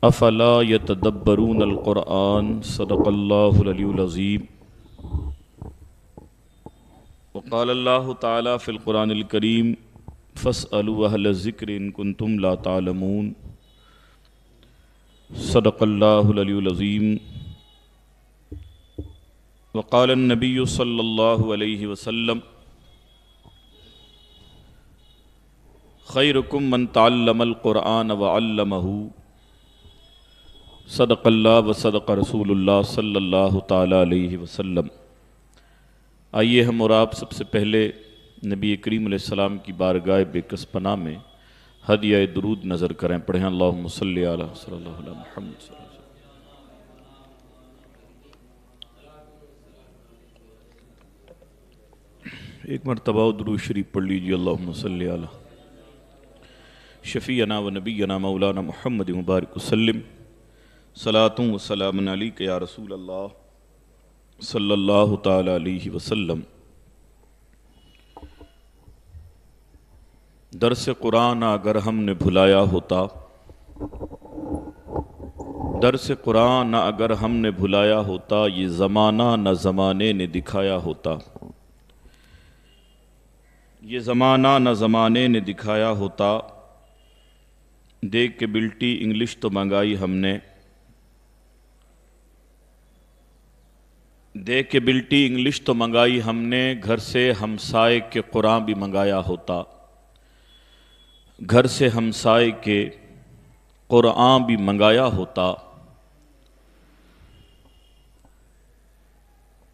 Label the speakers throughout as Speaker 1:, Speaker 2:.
Speaker 1: افلا یتدبرون القرآن صدق اللہ العلی العظیم وقال اللہ تعالی فی القرآن الکریم فاسألوا اہل الذکر ان کنتم لا تعلمون صدق اللہ العلی العظیم وقال النبی صلی اللہ علیہ وسلم خیرکم من تعلم القرآن وعلمہ صدق اللہ و صدق رسول اللہ صلی اللہ تعالیٰ علیہ وسلم۔ آئیے ہم اور آپ سب سے پہلے نبی کریم علیہ السلام کی بارگاہ بے کس پناہ میں ہدیہ درود نظر کریں، پڑھیں اللہم صلی علی صلی اللہ علیہ محمد صلی اللہ علیہ وسلم۔ ایک مرتبہ درود شریف پڑھ لیجیے، اللہم صلی علی شفیعنا و نبینا مولانا محمد مبارک وسلم، صلاۃ و سلام علیک یا رسول اللہ صلی اللہ تعالی علیہ وسلم۔ درس قرآن اگر ہم نے بھلایا ہوتا، درس قرآن اگر ہم نے بھلایا ہوتا، یہ زمانہ نہ زمانے نے دکھایا ہوتا، یہ زمانہ نہ زمانے نے دکھایا ہوتا۔ دیکھ کے بلٹی انگلش تو منگائی ہم نے، دیکھ کے بلٹی انگلش تو منگائی ہم نے، گھر سے ہمسائے کے قرآن بھی منگایا ہوتا، گھر سے ہمسائے کے قرآن بھی منگایا ہوتا۔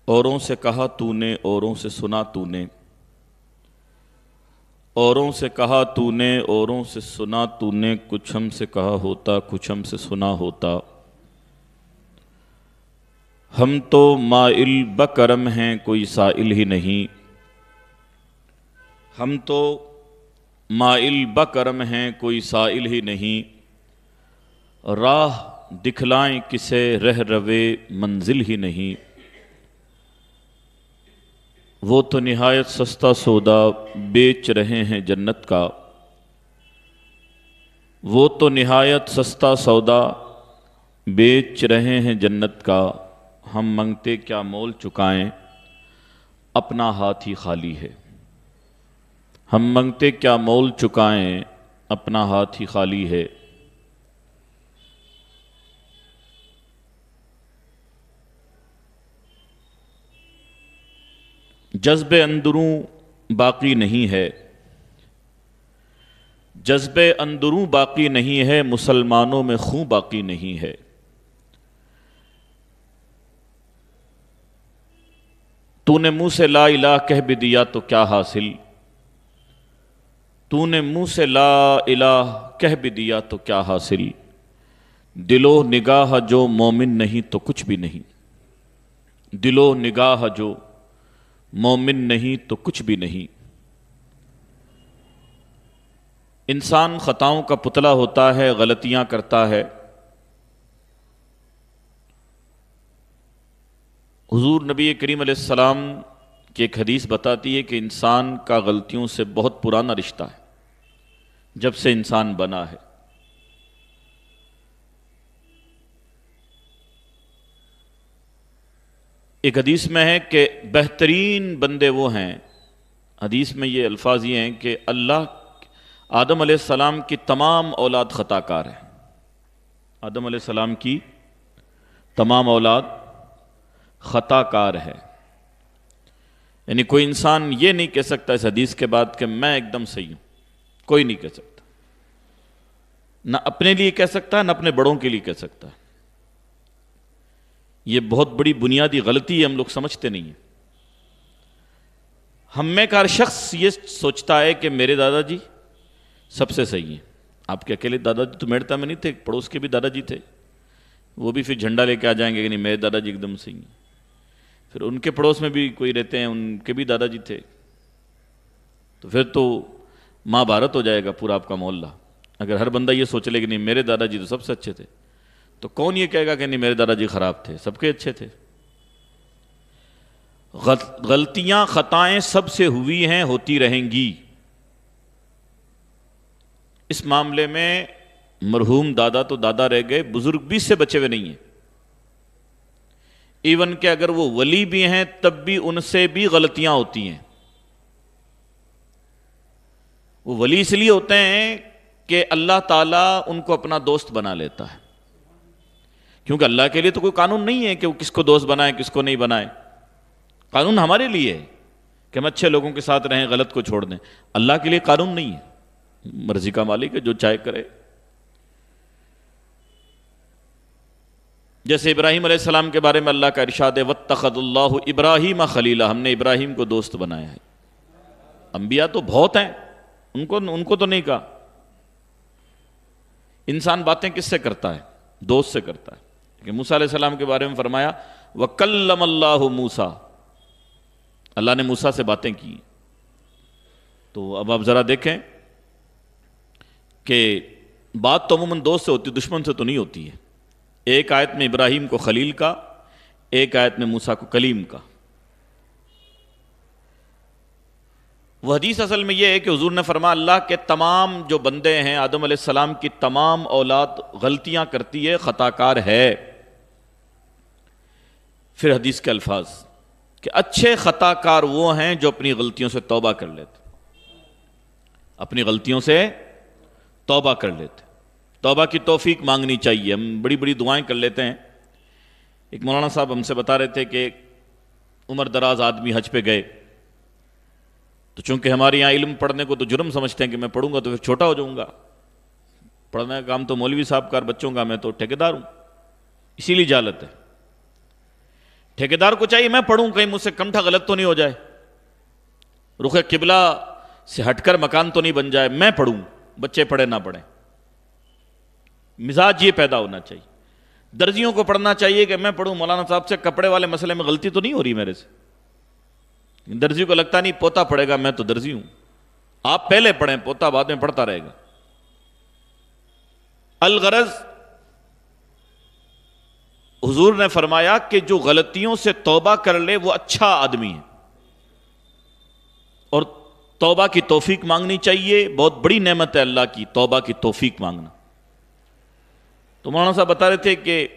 Speaker 1: اوروں سے کہا تو نے، اوروں سے سنا تو نے، اوروں سے کہا تو نے، اوروں سے سنا تو نے، کچھ ہم سے کہا ہوتا، کچھ ہم سے سنا ہوتا۔ ہم تو مائل بکرم ہیں، کوئی سائل ہی نہیں، ہم تو مائل بکرم ہیں، کوئی سائل ہی نہیں، راہ دکھلائیں کسے رہ روے منزل ہی نہیں۔ وہ تو نہایت سستا سودا بیچ رہے ہیں جنت کا، وہ تو نہایت سستا سودا بیچ رہے ہیں جنت کا، ہم منگتے کیا مول چکائیں اپنا ہاتھ ہی خالی ہے، ہم منگتے کیا مول چکائیں اپنا ہاتھ ہی خالی ہے۔ جذب اندروں باقی نہیں ہے، جذب اندروں باقی نہیں ہے، مسلمانوں میں خون باقی نہیں ہے۔ تو نے منہ سے لا الہ کہہ بھی دیا تو کیا حاصل، تو نے منہ سے لا الہ کہہ بھی دیا تو کیا حاصل، دل و نگاہ جو مومن نہیں تو کچھ بھی نہیں، دل و نگاہ جو مومن نہیں تو کچھ بھی نہیں۔ انسان خطاؤں کا پتلا ہوتا ہے، غلطیاں کرتا ہے۔ حضور نبی کریم علیہ السلام کی ایک حدیث بتاتی ہے کہ انسان کا غلطیوں سے بہت پرانا رشتہ ہے، جب سے انسان بنا ہے۔ ایک حدیث میں ہے کہ بہترین بندے وہ ہیں، حدیث میں یہ الفاظ یہ ہیں کہ اللہ آدم علیہ السلام کی تمام اولاد خطا کار ہے، آدم علیہ السلام کی تمام اولاد خطا کار ہے۔ یعنی کوئی انسان یہ نہیں کہہ سکتا اس حدیث کے بعد کہ میں ایک دم صحیح ہوں، کوئی نہیں کہہ سکتا، نہ اپنے لیے کہہ سکتا نہ اپنے بڑوں کے لیے کہہ سکتا۔ یہ بہت بڑی بنیادی غلطی ہے، ہم لوگ سمجھتے نہیں ہیں۔ ہم میں کا ہر شخص یہ سوچتا ہے کہ میرے دادا جی سب سے صحیح ہیں۔ آپ کے اکیلے دادا جی تو میڑتا میں نہیں تھے، پڑوس کے بھی دادا جی تھے، وہ بھی پھر جھنڈا لے کے آ جائیں گے کہ نہیں میرے دادا جی ایک دم صحیح ہیں۔ پھر ان کے پڑوس میں بھی کوئی رہتے ہیں، ان کے بھی دادا جی تھے، تو پھر تو ماں بھارت ہو جائے گا پورا آپ کا محلہ۔ اگر ہر بندہ یہ سوچ لے کہ نہیں میرے دادا جی تو سب سے اچھے تھے، تو کون یہ کہے گا کہ نہیں میرے دادا جی خراب تھے، سب کے اچھے تھے۔ غلطیاں خطائیں سب سے ہوئی ہیں، ہوتی رہیں گی۔ اس معاملے میں مرحوم دادا تو دادا رہ گئے، بزرگ بھی اس سے بچے ہوئے نہیں ہیں۔ ایون کہ اگر وہ ولی بھی ہیں تب بھی ان سے بھی غلطیاں ہوتی ہیں۔ وہ ولی اس لیے ہوتے ہیں کہ اللہ تعالیٰ ان کو اپنا دوست بنا لیتا ہے، کیونکہ اللہ کے لیے تو کوئی قانون نہیں ہے کہ وہ کس کو دوست بنائے کس کو نہیں بنائے۔ قانون ہمارے لیے ہے کہ ہم اچھے لوگوں کے ساتھ رہیں، غلط کو چھوڑ دیں۔ اللہ کے لیے قانون نہیں ہے، مرضی کا مالک ہے، جو چاہے کرے۔ جیسے ابراہیم علیہ السلام کے بارے میں اللہ کا ارشاد ہے وَاتَّخَذَ اللَّهُ إِبْرَاهِيمَ خَلِيلًا، ہم نے ابراہیم کو دوست بنایا ہے۔ انبیاء تو بہت ہیں، ان کو تو نہیں کہا۔ انسان باتیں کس سے کرتا ہے؟ دوست سے کرتا ہے۔ کہ موسیٰ علیہ السلام کے بارے میں فرمایا وَكَلَّمَ اللَّهُ مُوسَىٰ، اللہ نے موسیٰ سے باتیں کی۔ تو اب آپ ذرا دیکھیں کہ بات تو عموماً دوست سے ہوتی، دشمن سے تو نہیں ہوتی ہے۔ ایک آیت میں ابراہیم کو خلیل کا، ایک آیت میں موسیٰ کو کلیم کا۔ وہ حدیث اصل میں یہ ہے کہ حضور نے فرمایا اللہ کے تمام جو بندے ہیں، آدم علیہ السلام کی تمام اولاد غلطیاں کرتی ہے، خطا کار ہے۔ پھر حدیث کے الفاظ کہ اچھے خطا کار وہ ہیں جو اپنی غلطیوں سے توبہ کر لیتے، اپنی غلطیوں سے توبہ کر لیتے۔ توبہ کی توفیق مانگنی چاہیے۔ ہم بڑی بڑی دعائیں کر لیتے ہیں۔ ایک مولانا صاحب ہم سے بتا رہے تھے کہ عمر دراز آدمی حج پہ گئے، تو چونکہ ہمارے یہاں علم پڑھنے کو تو جرم سمجھتے ہیں کہ میں پڑھوں گا تو پھر چھوٹا ہو جاؤں گا، پڑھنے کا کام تو مولوی صاحب کا، بچوں کا، میں تو ٹھیکیدار ہوں، اسی لیے جہالت ہے۔ ٹھیکیدار کو چاہیے میں پڑھوں، کہیں مجھ سے کمٹھا غلط تو نہیں ہو جائے، رخ قبلہ سے ہٹ کر مکان تو نہیں بن جائے، میں پڑھوں، بچے پڑھے نہ پڑھیں۔ مزاج یہ پیدا ہونا چاہیے۔ درزیوں کو پڑھنا چاہیے کہ میں پڑھوں، مولانا صاحب سے کپڑے والے مسئلے میں غلطی تو نہیں ہو رہی میرے سے۔ درزی کو لگتا نہیں پوتا پڑھے گا، میں تو درزی ہوں، آپ پہلے پڑھیں، پوتا بعد میں پڑھتا رہے گا۔ الغرض حضور نے فرمایا کہ جو غلطیوں سے توبہ کر لے وہ اچھا آدمی ہے، اور توبہ کی توفیق مانگنی چاہیے۔ بہت بڑی نعمت ہے اللہ کی توبہ کی توفیق مانگنا۔ تو مولانا صاحب بتا رہے تھے کہ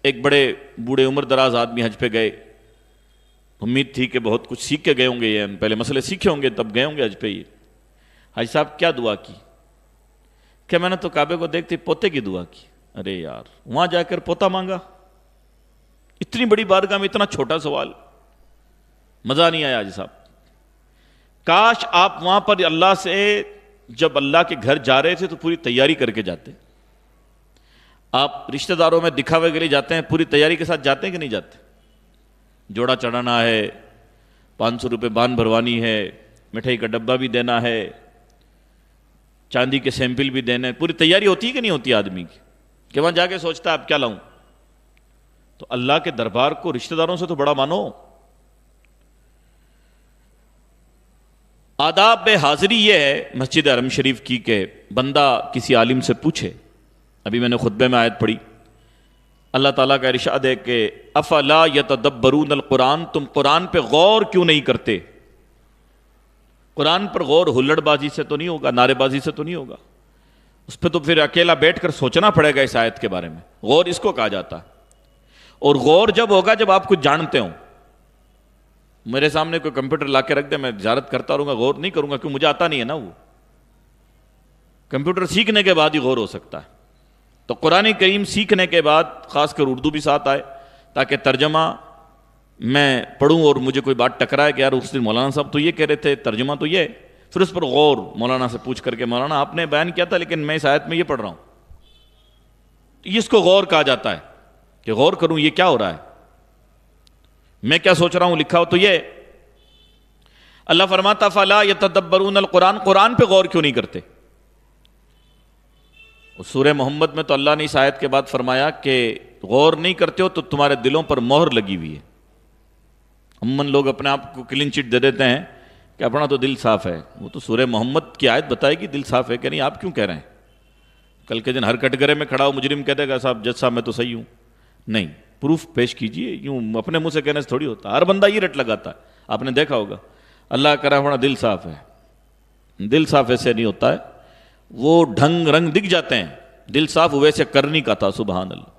Speaker 1: ایک بڑے بوڑھے عمر دراز آدمی حج پہ گئے، امید تھی کہ بہت کچھ سیکھ کے گئے ہوں گے، یہ پہلے مسئلے سیکھے ہوں گے تب گئے ہوں گے حج پہ۔ یہ حاجی صاحب کیا دعا کی؟ کہ میں نے تو کعبے کو دیکھتے پوتے کی دعا کی۔ ارے یار، وہاں جا کر پوتا مانگا؟ اتنی بڑی بارگاہ میں اتنا چھوٹا سوال، مزہ نہیں آیا حاجی صاحب۔ کاش آپ وہاں پر اللہ سے جب اللہ کے گھر جا رہے تھے تو پوری تیاری کر کے جاتے۔ آپ رشتہ داروں میں دکھاوے کے لیے جاتے ہیں، پوری تیاری کے ساتھ جاتے ہیں کہ نہیں جاتے؟ جوڑا چڑھانا ہے، 500 روپے بان بھروانی ہے، مٹھائی کا ڈبہ بھی دینا ہے، چاندی کے سیمپل بھی دینے، پوری تیاری ہوتی ہے کہ نہیں ہوتی آدمی کی؟ کہ وہاں جا کے سوچتا ہے اب کیا لاؤں؟ تو اللہ کے دربار کو رشتہ داروں سے تو بڑا مانو۔ آداب حاضری یہ ہے مسجد حرم شریف کی کہ بندہ کسی عالم سے پوچھے۔ ابھی میں نے خطبے میں آیت پڑھی، اللہ تعالیٰ کا ارشاد ہے کہ افلا یتدبرون القرآن، تم قرآن پہ غور کیوں نہیں کرتے؟ قرآن پر غور ہلڑ بازی سے تو نہیں ہوگا، نعرے بازی سے تو نہیں ہوگا، اس پہ تو پھر اکیلا بیٹھ کر سوچنا پڑے گا اس آیت کے بارے میں۔ غور اس کو کہا جاتا ہے، اور غور جب ہوگا جب آپ کچھ جانتے ہوں۔ میرے سامنے کوئی کمپیوٹر لا کے رکھ دے، میں تجارت کرتا رہوں گا، غور نہیں کروں گا، کیوں مجھے آتا نہیں ہے نا۔ وہ کمپیوٹر سیکھنے کے بعد ہی غور ہو سکتا ہے۔ تو قرآن کریم سیکھنے کے بعد خاص کر اردو بھی ساتھ آئے، تاکہ ترجمہ میں پڑھوں اور مجھے کوئی بات ٹکرائے کہ یار اس دن مولانا صاحب تو یہ کہہ رہے تھے، ترجمہ تو یہ، پھر اس پر غور مولانا سے پوچھ کر کے مولانا آپ نے بیان کیا تھا لیکن میں اس آیت میں یہ پڑھ رہا ہوں، اس کو غور کہا جاتا ہے کہ غور کروں یہ کیا ہو رہا ہے، میں کیا سوچ رہا ہوں، لکھا ہو تو یہ۔ اللہ فرماتا فلا یتدبرون القرآن، قرآن پہ غور کیوں نہیں کرتے؟ سورہ محمد میں تو اللہ نے اس آیت کے بعد فرمایا کہ غور نہیں کرتے ہو تو تمہارے دلوں پر مہر لگی ہوئی ہے۔ عموماً لوگ اپنے آپ کو کلین چٹ دے دیتے ہیں کہ اپنا تو دل صاف ہے، وہ تو سورہ محمد کی آیت بتائے گی دل صاف ہے کہ نہیں، آپ کیوں کہہ رہے ہیں؟ کل کے دن ہر کٹگرے میں کھڑا ہو مجرم کہہ دے گا صاحب جج صاحب میں تو صحیح ہوں، نہیں، پروف پیش کیجئے، یوں اپنے منہ سے کہنے سے تھوڑی ہوتا، ہر بندہ یہ رٹ لگاتا ہے، آپ نے دیکھا ہوگا۔ اللہ کرا ہمارا دل صاف ہے، دل صاف ایسے نہیں ہوتا ہے، وہ ڈھنگ رنگ دکھ جاتے ہیں دل صاف ہوئے سے کرنی کا تھا. سبحان اللہ,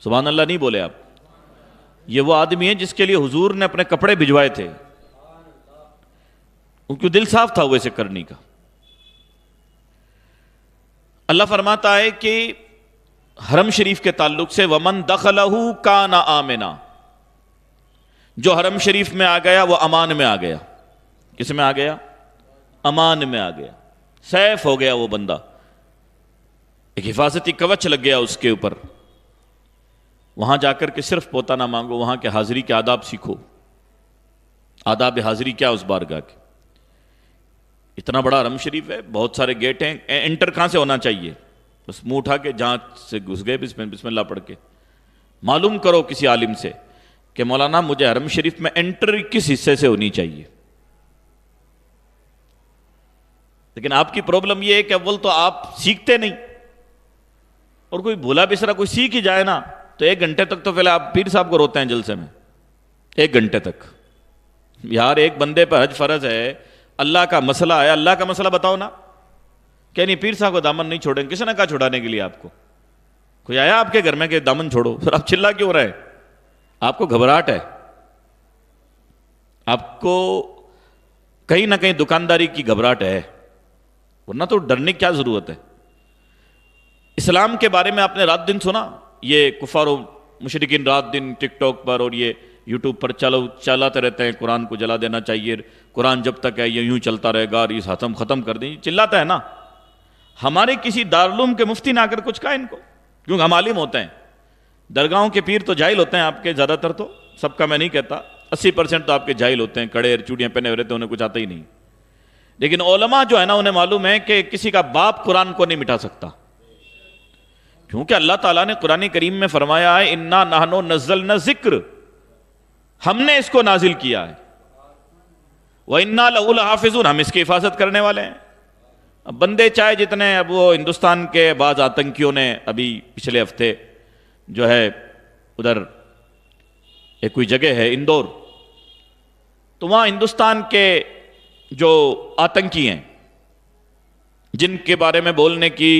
Speaker 1: سبحان اللہ نہیں بولے آپ. یہ وہ آدمی ہے جس کے لیے حضور نے اپنے کپڑے بھجوائے تھے, ان کو دل صاف تھا ہوئے سے کرنی کا. اللہ فرماتا ہے کہ حرم شریف کے تعلق سے وَمَن دَخَلَهُ كَانَ آمِنًا, جو حرم شریف میں آ گیا وہ امان میں آ گیا. کس میں آ گیا؟ امان میں آ گیا, سیف ہو گیا وہ بندہ, ایک حفاظتی کوچ لگ گیا اس کے اوپر. وہاں جا کر کے صرف پوتا نہ مانگو, وہاں کے حاضری کے آداب سیکھو. آداب حاضری کیا اس بارگاہ کے؟ اتنا بڑا حرم شریف ہے, بہت سارے گیٹ ہیں, انٹر کہاں سے ہونا چاہیے؟ بس منہ اٹھا کے جہاں سے گھس گئے بسم اللہ پڑھ کے. معلوم کرو کسی عالم سے کہ مولانا مجھے حرم شریف میں انٹر کس حصے سے ہونی چاہیے. لیکن آپ کی پرابلم یہ ہے کہ اول تو آپ سیکھتے نہیں, اور کوئی بھولا بسرا کوئی سیکھ ہی جائے نا تو 1 گھنٹے تک تو پہلے آپ پیر صاحب کو روتے ہیں جلسے میں. 1 گھنٹے تک یار ایک بندے پر حج فرض ہے, اللہ کا مسئلہ ہے, اللہ کا مسئلہ بتاؤ نا. کہ نہیں پیر صاحب کو دامن نہیں چھوڑیں, کسی نے کہا چھڑانے کے لیے آپ کو؟ کوئی آیا آپ کے گھر میں کہ دامن چھوڑو؟ پھر آپ چلا کیوں رہے؟ آپ کو گھبراہٹ ہے, آپ کو کہیں نہ کہیں دکانداری کی گھبراہٹ ہے, ورنہ تو ڈرنے کی کیا ضرورت ہے. اسلام کے بارے میں آپ نے رات دن سنا, یہ کفار و مشرکین رات دن ٹک ٹاک پر اور یہ یوٹیوب پر چلاتے رہتے ہیں قرآن کو جلا دینا چاہیے, قرآن جب تک ہے یہ یوں چلتا رہے گا, یہ ختم کر دیں, چلاتا ہے نا. ہمارے کسی دارالعلوم کے مفتی نے آ کر کچھ کہا ان کو؟ کیونکہ ہم عالم ہوتے ہیں. درگاہوں کے پیر تو جاہل ہوتے ہیں آپ کے, زیادہ تر تو, سب کا میں نہیں کہتا, 80% تو آپ کے جاہل ہوتے ہیں, کڑے چوڑیاں پہنے ہوئے رہتے ہیں, انہیں کچھ آتا ہی نہیں. لیکن علماء جو ہے نا انہیں معلوم ہے کہ کسی کا باپ قرآن کو نہیں مٹا سکتا, کیونکہ اللہ تعالیٰ نے قرآن کریم میں فرمایا ہے اِنَّا نَحْنُ نَزَّلْنَا ذِکْر, ہم نے اس کو نازل کیا ہے, وَإِنَّا لَهُ لَحَافِظُونَ, ہم اس کی حفاظت کرنے والے ہیں. اب بندے چاہے جتنے, اب وہ ہندوستان کے بعض آتنکیوں نے ابھی پچھلے ہفتے جو ہے ادھر ایک کوئی جگہ ہے اندور, تو وہاں ہندوستان کے جو آتنکی ہیں جن کے بارے میں بولنے کی,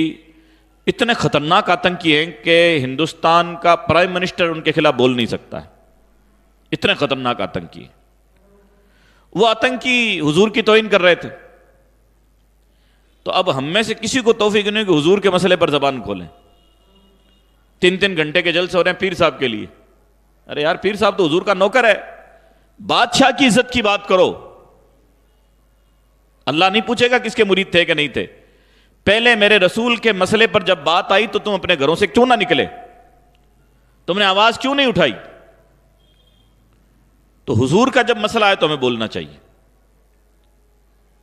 Speaker 1: اتنے خطرناک آتنکی ہیں کہ ہندوستان کا پرائم منسٹر ان کے خلاف بول نہیں سکتا ہے, اتنے خطرناک آتنکی ہیں. وہ آتنکی حضور کی توہین کر رہے تھے, تو اب ہم میں سے کسی کو توفیق نہیں کہ حضور کے مسئلے پر زبان کھولیں. 3 گھنٹے کے جلسے ہو رہے ہیں پیر صاحب کے لیے. ارے یار پیر صاحب تو حضور کا نوکر ہے, بادشاہ کی عزت کی بات کرو. اللہ نہیں پوچھے گا کس کے مرید تھے کہ نہیں تھے. پہلے میرے رسول کے مسئلے پر جب بات آئی تو تم اپنے گھروں سے کیوں نہ نکلے؟ تم نے آواز کیوں نہیں اٹھائی؟ تو حضور کا جب مسئلہ آئے تو ہمیں بولنا چاہیے,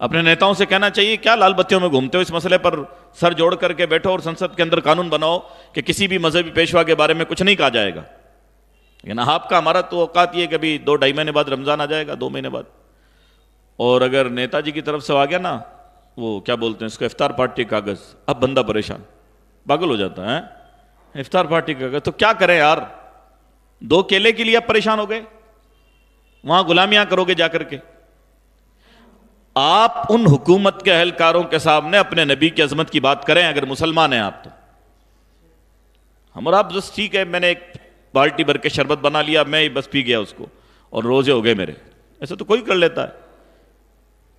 Speaker 1: اپنے نیتاؤں سے کہنا چاہیے کیا لال بتیوں میں گھومتے ہو, اس مسئلے پر سر جوڑ کر کے بیٹھو اور سنسد کے اندر قانون بناؤ کہ کسی بھی مذہبی پیشوا کے بارے میں کچھ نہیں کہا جائے گا. لیکن آپ کا ہمارا تو اوقات یہ کہ ابھی 2-2.5 مہینے بعد رمضان آ جائے گا, 2 مہینے بعد, اور اگر نیتا جی کی طرف سے آ گیا نا وہ کیا بولتے ہیں اس کو, افطار پارٹی کاغذ, اب بندہ پریشان پاگل ہو جاتا ہے. افطار پارٹی کاغذ تو کیا کریں یار, 2 کیلے کے لیے اب پریشان ہو گئے, وہاں غلامیاں کرو گے جا کر کے. آپ ان حکومت کے اہلکاروں کے سامنے اپنے نبی کی عظمت کی بات کریں اگر مسلمان ہیں آپ تو. ہم اور آپ بس ٹھیک ہے, میں نے ایک بالٹی بھر کے شربت بنا لیا, میں ہی بس پی گیا اس کو اور روزے ہو گئے میرے. ایسے تو کوئی کر لیتا ہے,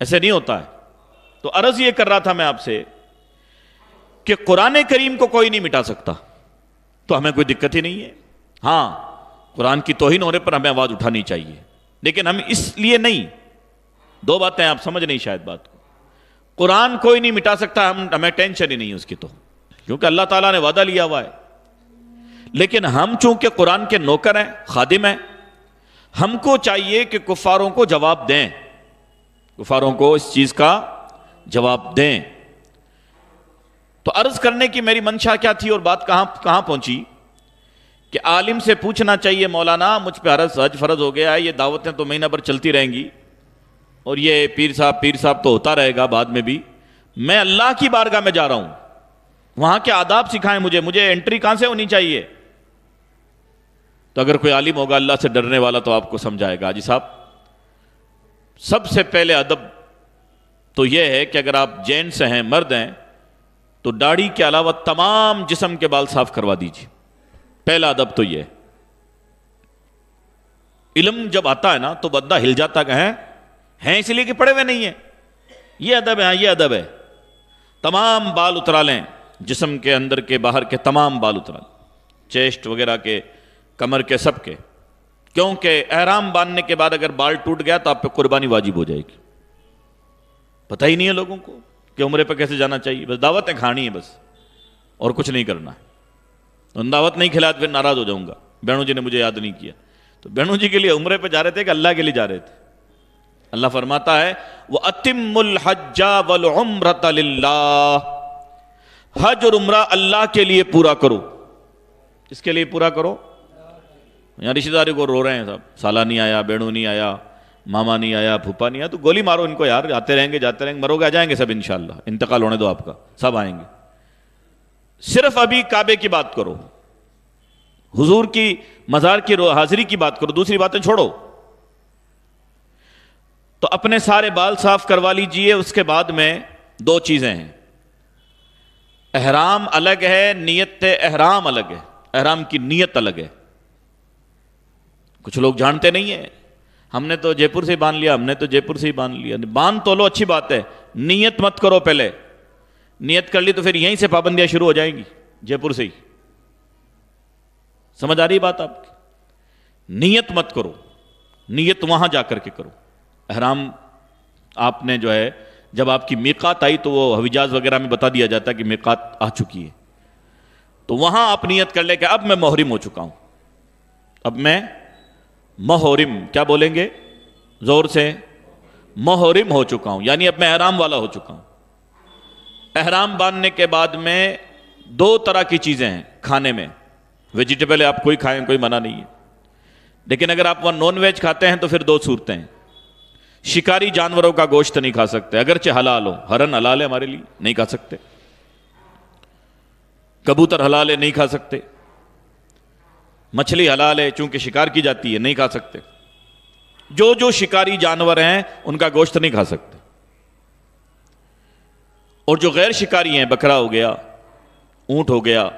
Speaker 1: ایسے نہیں ہوتا ہے. تو عرض یہ کر رہا تھا میں آپ سے کہ قرآن کریم کو کوئی نہیں مٹا سکتا, تو ہمیں کوئی دقت ہی نہیں ہے. ہاں قرآن کی توہین ہونے پر ہمیں آواز اٹھانی چاہیے, لیکن ہم اس لیے نہیں, 2 باتیں آپ سمجھ نہیں شاید بات کو. قرآن کوئی نہیں مٹا سکتا, ہمیں ٹینشن ہی نہیں اس کی, تو کیونکہ اللہ تعالیٰ نے وعدہ لیا ہوا ہے. لیکن ہم چونکہ قرآن کے نوکر ہیں, خادم ہیں, ہم کو چاہیے کہ کفاروں کو جواب دیں, کفاروں کو اس چیز کا جواب دیں. تو عرض کرنے کی میری منشا کیا تھی اور بات کہاں پہنچی کہ عالم سے پوچھنا چاہیے مولانا مجھ پہ حج فرض ہو گیا ہے, یہ دعوتیں تو مہینہ بھر چلتی رہیں گی اور یہ پیر صاحب تو ہوتا رہے گا بعد میں بھی, میں اللہ کی بارگاہ میں جا رہا ہوں, وہاں کے آداب سکھائیں مجھے انٹری کہاں سے ہونی چاہیے. تو اگر کوئی عالم ہوگا اللہ سے ڈرنے والا تو آپ کو سمجھائے گا. جی صاحب سب سے پہلے ادب تو یہ ہے کہ اگر آپ جینٹس ہیں, مرد ہیں, تو داڑھی کے علاوہ تمام جسم کے بال صاف کروا دیجیے. پہلا ادب تو یہ ہے. علم جب آتا ہے نا تو بندہ ہل جاتا کہ ہیں اس لیے کہ پڑھے ہوئے نہیں ہیں. یہ ادب ہے, یہ ادب ہے. تمام بال اترا لیں, جسم کے اندر کے باہر کے تمام بال اترا لیں, چیسٹ وغیرہ کے, کمر کے, سب کے. کیونکہ احرام باندھنے کے بعد اگر بال ٹوٹ گیا تو آپ پہ قربانی واجب ہو جائے گی. پتہ ہی نہیں ہے لوگوں کو کہ عمرے پہ کیسے جانا چاہیے. بس دعوتیں کھانی ہے بس, اور کچھ نہیں کرنا ہے. دعوت نہیں کھلایا تو پھر ناراض ہو جاؤں گا, بہنوں جی نے مجھے یاد نہیں کیا. تو بہنوں جی کے لیے عمرے پہ جا رہے تھے کہ اللہ کے لیے جا رہے تھے؟ اللہ فرماتا ہے وَأَتِمُّ الْحَجَّ وَالْعُمْرَةَ لِلَّهِ, حج اور عمرہ اللہ کے لیے پورا کرو. اس کے لیے پورا کرو. یہاں رشتہ داری کو رو رہے ہیں صاحب, سالہ نہیں آیا, بیڑو نہیں آیا, ماما نہیں آیا, پھوپا نہیں آیا. تو گولی مارو ان کو یار, آتے رہیں گے جاتے رہیں گے, مرو گے آ جائیں گے سب انشاءاللہ. انتقال ہونے دو آپ کا, سب آئیں گے. صرف ابھی کعبے کی بات کرو, حضور کی مزار کی حاضری کی بات کرو, دوسری باتیں چھوڑو. تو اپنے سارے بال صاف کروا لیجئے. اس کے بعد میں دو چیزیں ہیں. احرام الگ ہے, نیت احرام الگ ہے. احرام کی نیت الگ ہے. کچھ لوگ جانتے نہیں ہیں, ہم نے تو جے پور سے ہی باندھ لیا, ہم نے تو جے پور سے ہی باندھ لیا. باندھ تو لو, اچھی بات ہے, نیت مت کرو. پہلے نیت کر لی تو پھر یہیں سے پابندیاں شروع ہو جائیں گی, جے پور سے ہی. سمجھ آ رہی بات آپ کی؟ نیت مت کرو, نیت وہاں جا کر کے کرو. احرام آپ نے جو ہے, جب آپ کی میقات آئی تو وہ حجاز وغیرہ میں بتا دیا جاتا ہے کہ میقات آ چکی ہے, تو وہاں آپ نیت کر لیں کہ اب میں محرم ہو چکا ہوں. اب میں محرم, کیا بولیں گے زور سے, محرم ہو چکا ہوں, یعنی اب میں احرام والا ہو چکا ہوں. احرام باندھنے کے بعد میں دو طرح کی چیزیں ہیں کھانے میں. ویجیٹیبل آپ کوئی کھائیں, کوئی منع نہیں ہے, لیکن اگر آپ وہاں نان ویج کھاتے ہیں تو پھر دو صورتیں ہیں. شکاری جانوروں کا گوشت نہیں کھا سکتے, اگرچہ حلال ہو. ہرن حلال ہے ہمارے لیے, نہیں کھا سکتے. کبوتر حلال ہے, نہیں کھا سکتے. مچھلی حلال ہے, چونکہ شکار کی جاتی ہے, نہیں کھا سکتے. جو شکاری جانور ہیں ان کا گوشت نہیں کھا سکتے. اور جو غیر شکاری ہیں, بکرا ہو گیا, اونٹ ہو گیا,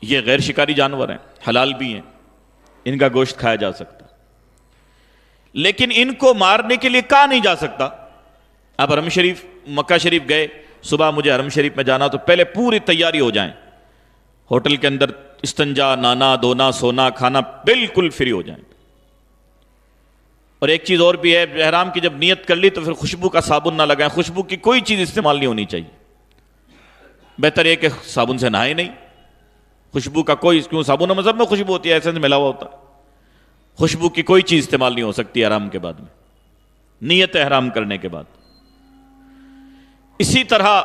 Speaker 1: یہ غیر شکاری جانور ہیں, حلال بھی ہیں, ان کا گوشت کھایا جا سکتا. لیکن ان کو مارنے کے لیے کہا نہیں جا سکتا. آپ حرم شریف, مکہ شریف گئے, صبح مجھے حرم شریف میں جانا, تو پہلے پوری تیاری ہو جائیں. ہوٹل کے اندر استنجا, نانا دھونا, سونا, کھانا بالکل فری ہو جائیں. اور ایک چیز اور بھی ہے, احرام کی جب نیت کر لی تو پھر خوشبو کا صابن نہ لگائیں. خوشبو کی کوئی چیز استعمال نہیں ہونی چاہیے. بہتر ہے کہ صابن سے نہائے نہیں. خوشبو کا کوئی, کیوں صابن مذہب میں خوشبو ہوتی ہے, ایسنس ملا ہوا ہوتا ہے. خوشبو کی کوئی چیز استعمال نہیں ہو سکتی احرام کے بعد میں, نیت احرام کرنے کے بعد. اسی طرح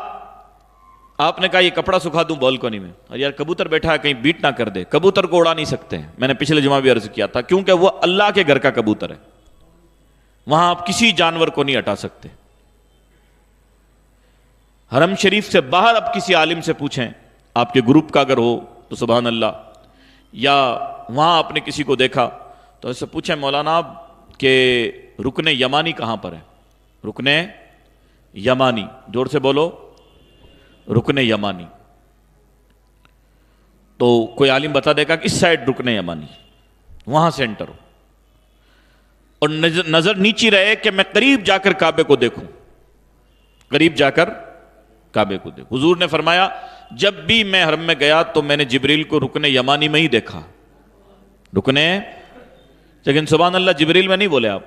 Speaker 1: آپ نے کہا یہ کپڑا سکھا دوں بالکنی میں, اور یار کبوتر بیٹھا ہے کہیں بیٹ نہ کر دے. کبوتر کو اڑا نہیں سکتے ہیں, میں نے پچھلے جمعہ بھی عرض کیا تھا, کیونکہ وہ اللہ کے گھر کا کبوتر ہے. وہاں آپ کسی جانور کو نہیں ہٹا سکتے. حرم شریف سے باہر آپ کسی عالم سے پوچھیں, آپ کے گروپ کا اگر ہو تو سبحان اللہ, یا وہاں آپ نے کسی کو دیکھا تو اس سے پوچھیں مولانا کہ رکن یمانی کہاں پر ہے. رکن یمانی, زور سے بولو, رکن یمانی. تو کوئی عالم بتا دے گا کہ اس سائڈ رکن یمانی, وہاں سے انٹر ہو, اور نظر نیچی رہے کہ میں قریب جا کر کعبے کو دیکھوں, قریب جا کر کعبے کو دیکھوں. حضور نے فرمایا جب بھی میں حرم میں گیا تو میں نے جبریل کو رکن یمانی میں ہی دیکھا. رکنے, لیکن سبحان اللہ جبریل میں نہیں بولے آپ,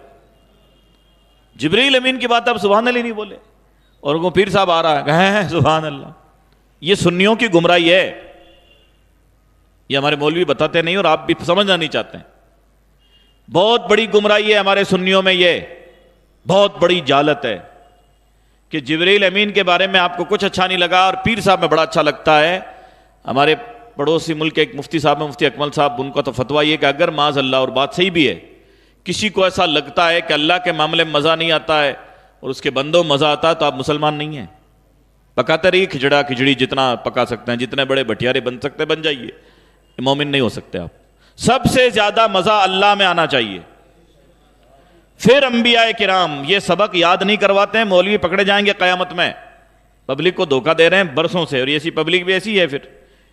Speaker 1: جبریل امین کی بات آپ سبحان اللہ نہیں بولے, اور وہ پیر صاحب آ رہا ہے سبحان اللہ. یہ سنیوں کی گمراہی ہے, یہ ہمارے مولوی بتاتے نہیں اور آپ بھی سمجھنا نہیں چاہتے ہیں. بہت بڑی گمراہی ہے ہمارے سنیوں میں, یہ بہت بڑی جہالت ہے کہ جبریل امین کے بارے میں آپ کو کچھ اچھا نہیں لگا اور پیر صاحب میں بڑا اچھا لگتا ہے. ہمارے پڑوسی ملک کے ایک مفتی صاحب ہیں, مفتی اکمل صاحب, ان کا تو فتویٰ یہ کہ اگر معاذ اللہ, اور بات صحیح بھی ہے, کسی کو ایسا لگتا ہے کہ اللہ کے معاملے میں مزہ نہیں آتا ہے اور اس کے بندوں مزہ آتا ہے, تو آپ مسلمان نہیں ہیں. پکاتے رہیے کھچڑا کھچڑی, جتنا پکا سکتے ہیں, جتنے بڑے بھٹیارے بن سکتے ہیں بن جائیے, مومن نہیں ہو سکتے آپ. سب سے زیادہ مزہ اللہ میں آنا چاہیے. پھر انبیاء کرام یہ سبق یاد نہیں کرواتے ہیں, مولوی پکڑے جائیں گے قیامت میں. پبلک کو دھوکہ دے رہے ہیں برسوں سے، اور ایسی پبلک بھی ایسی ہے، پھر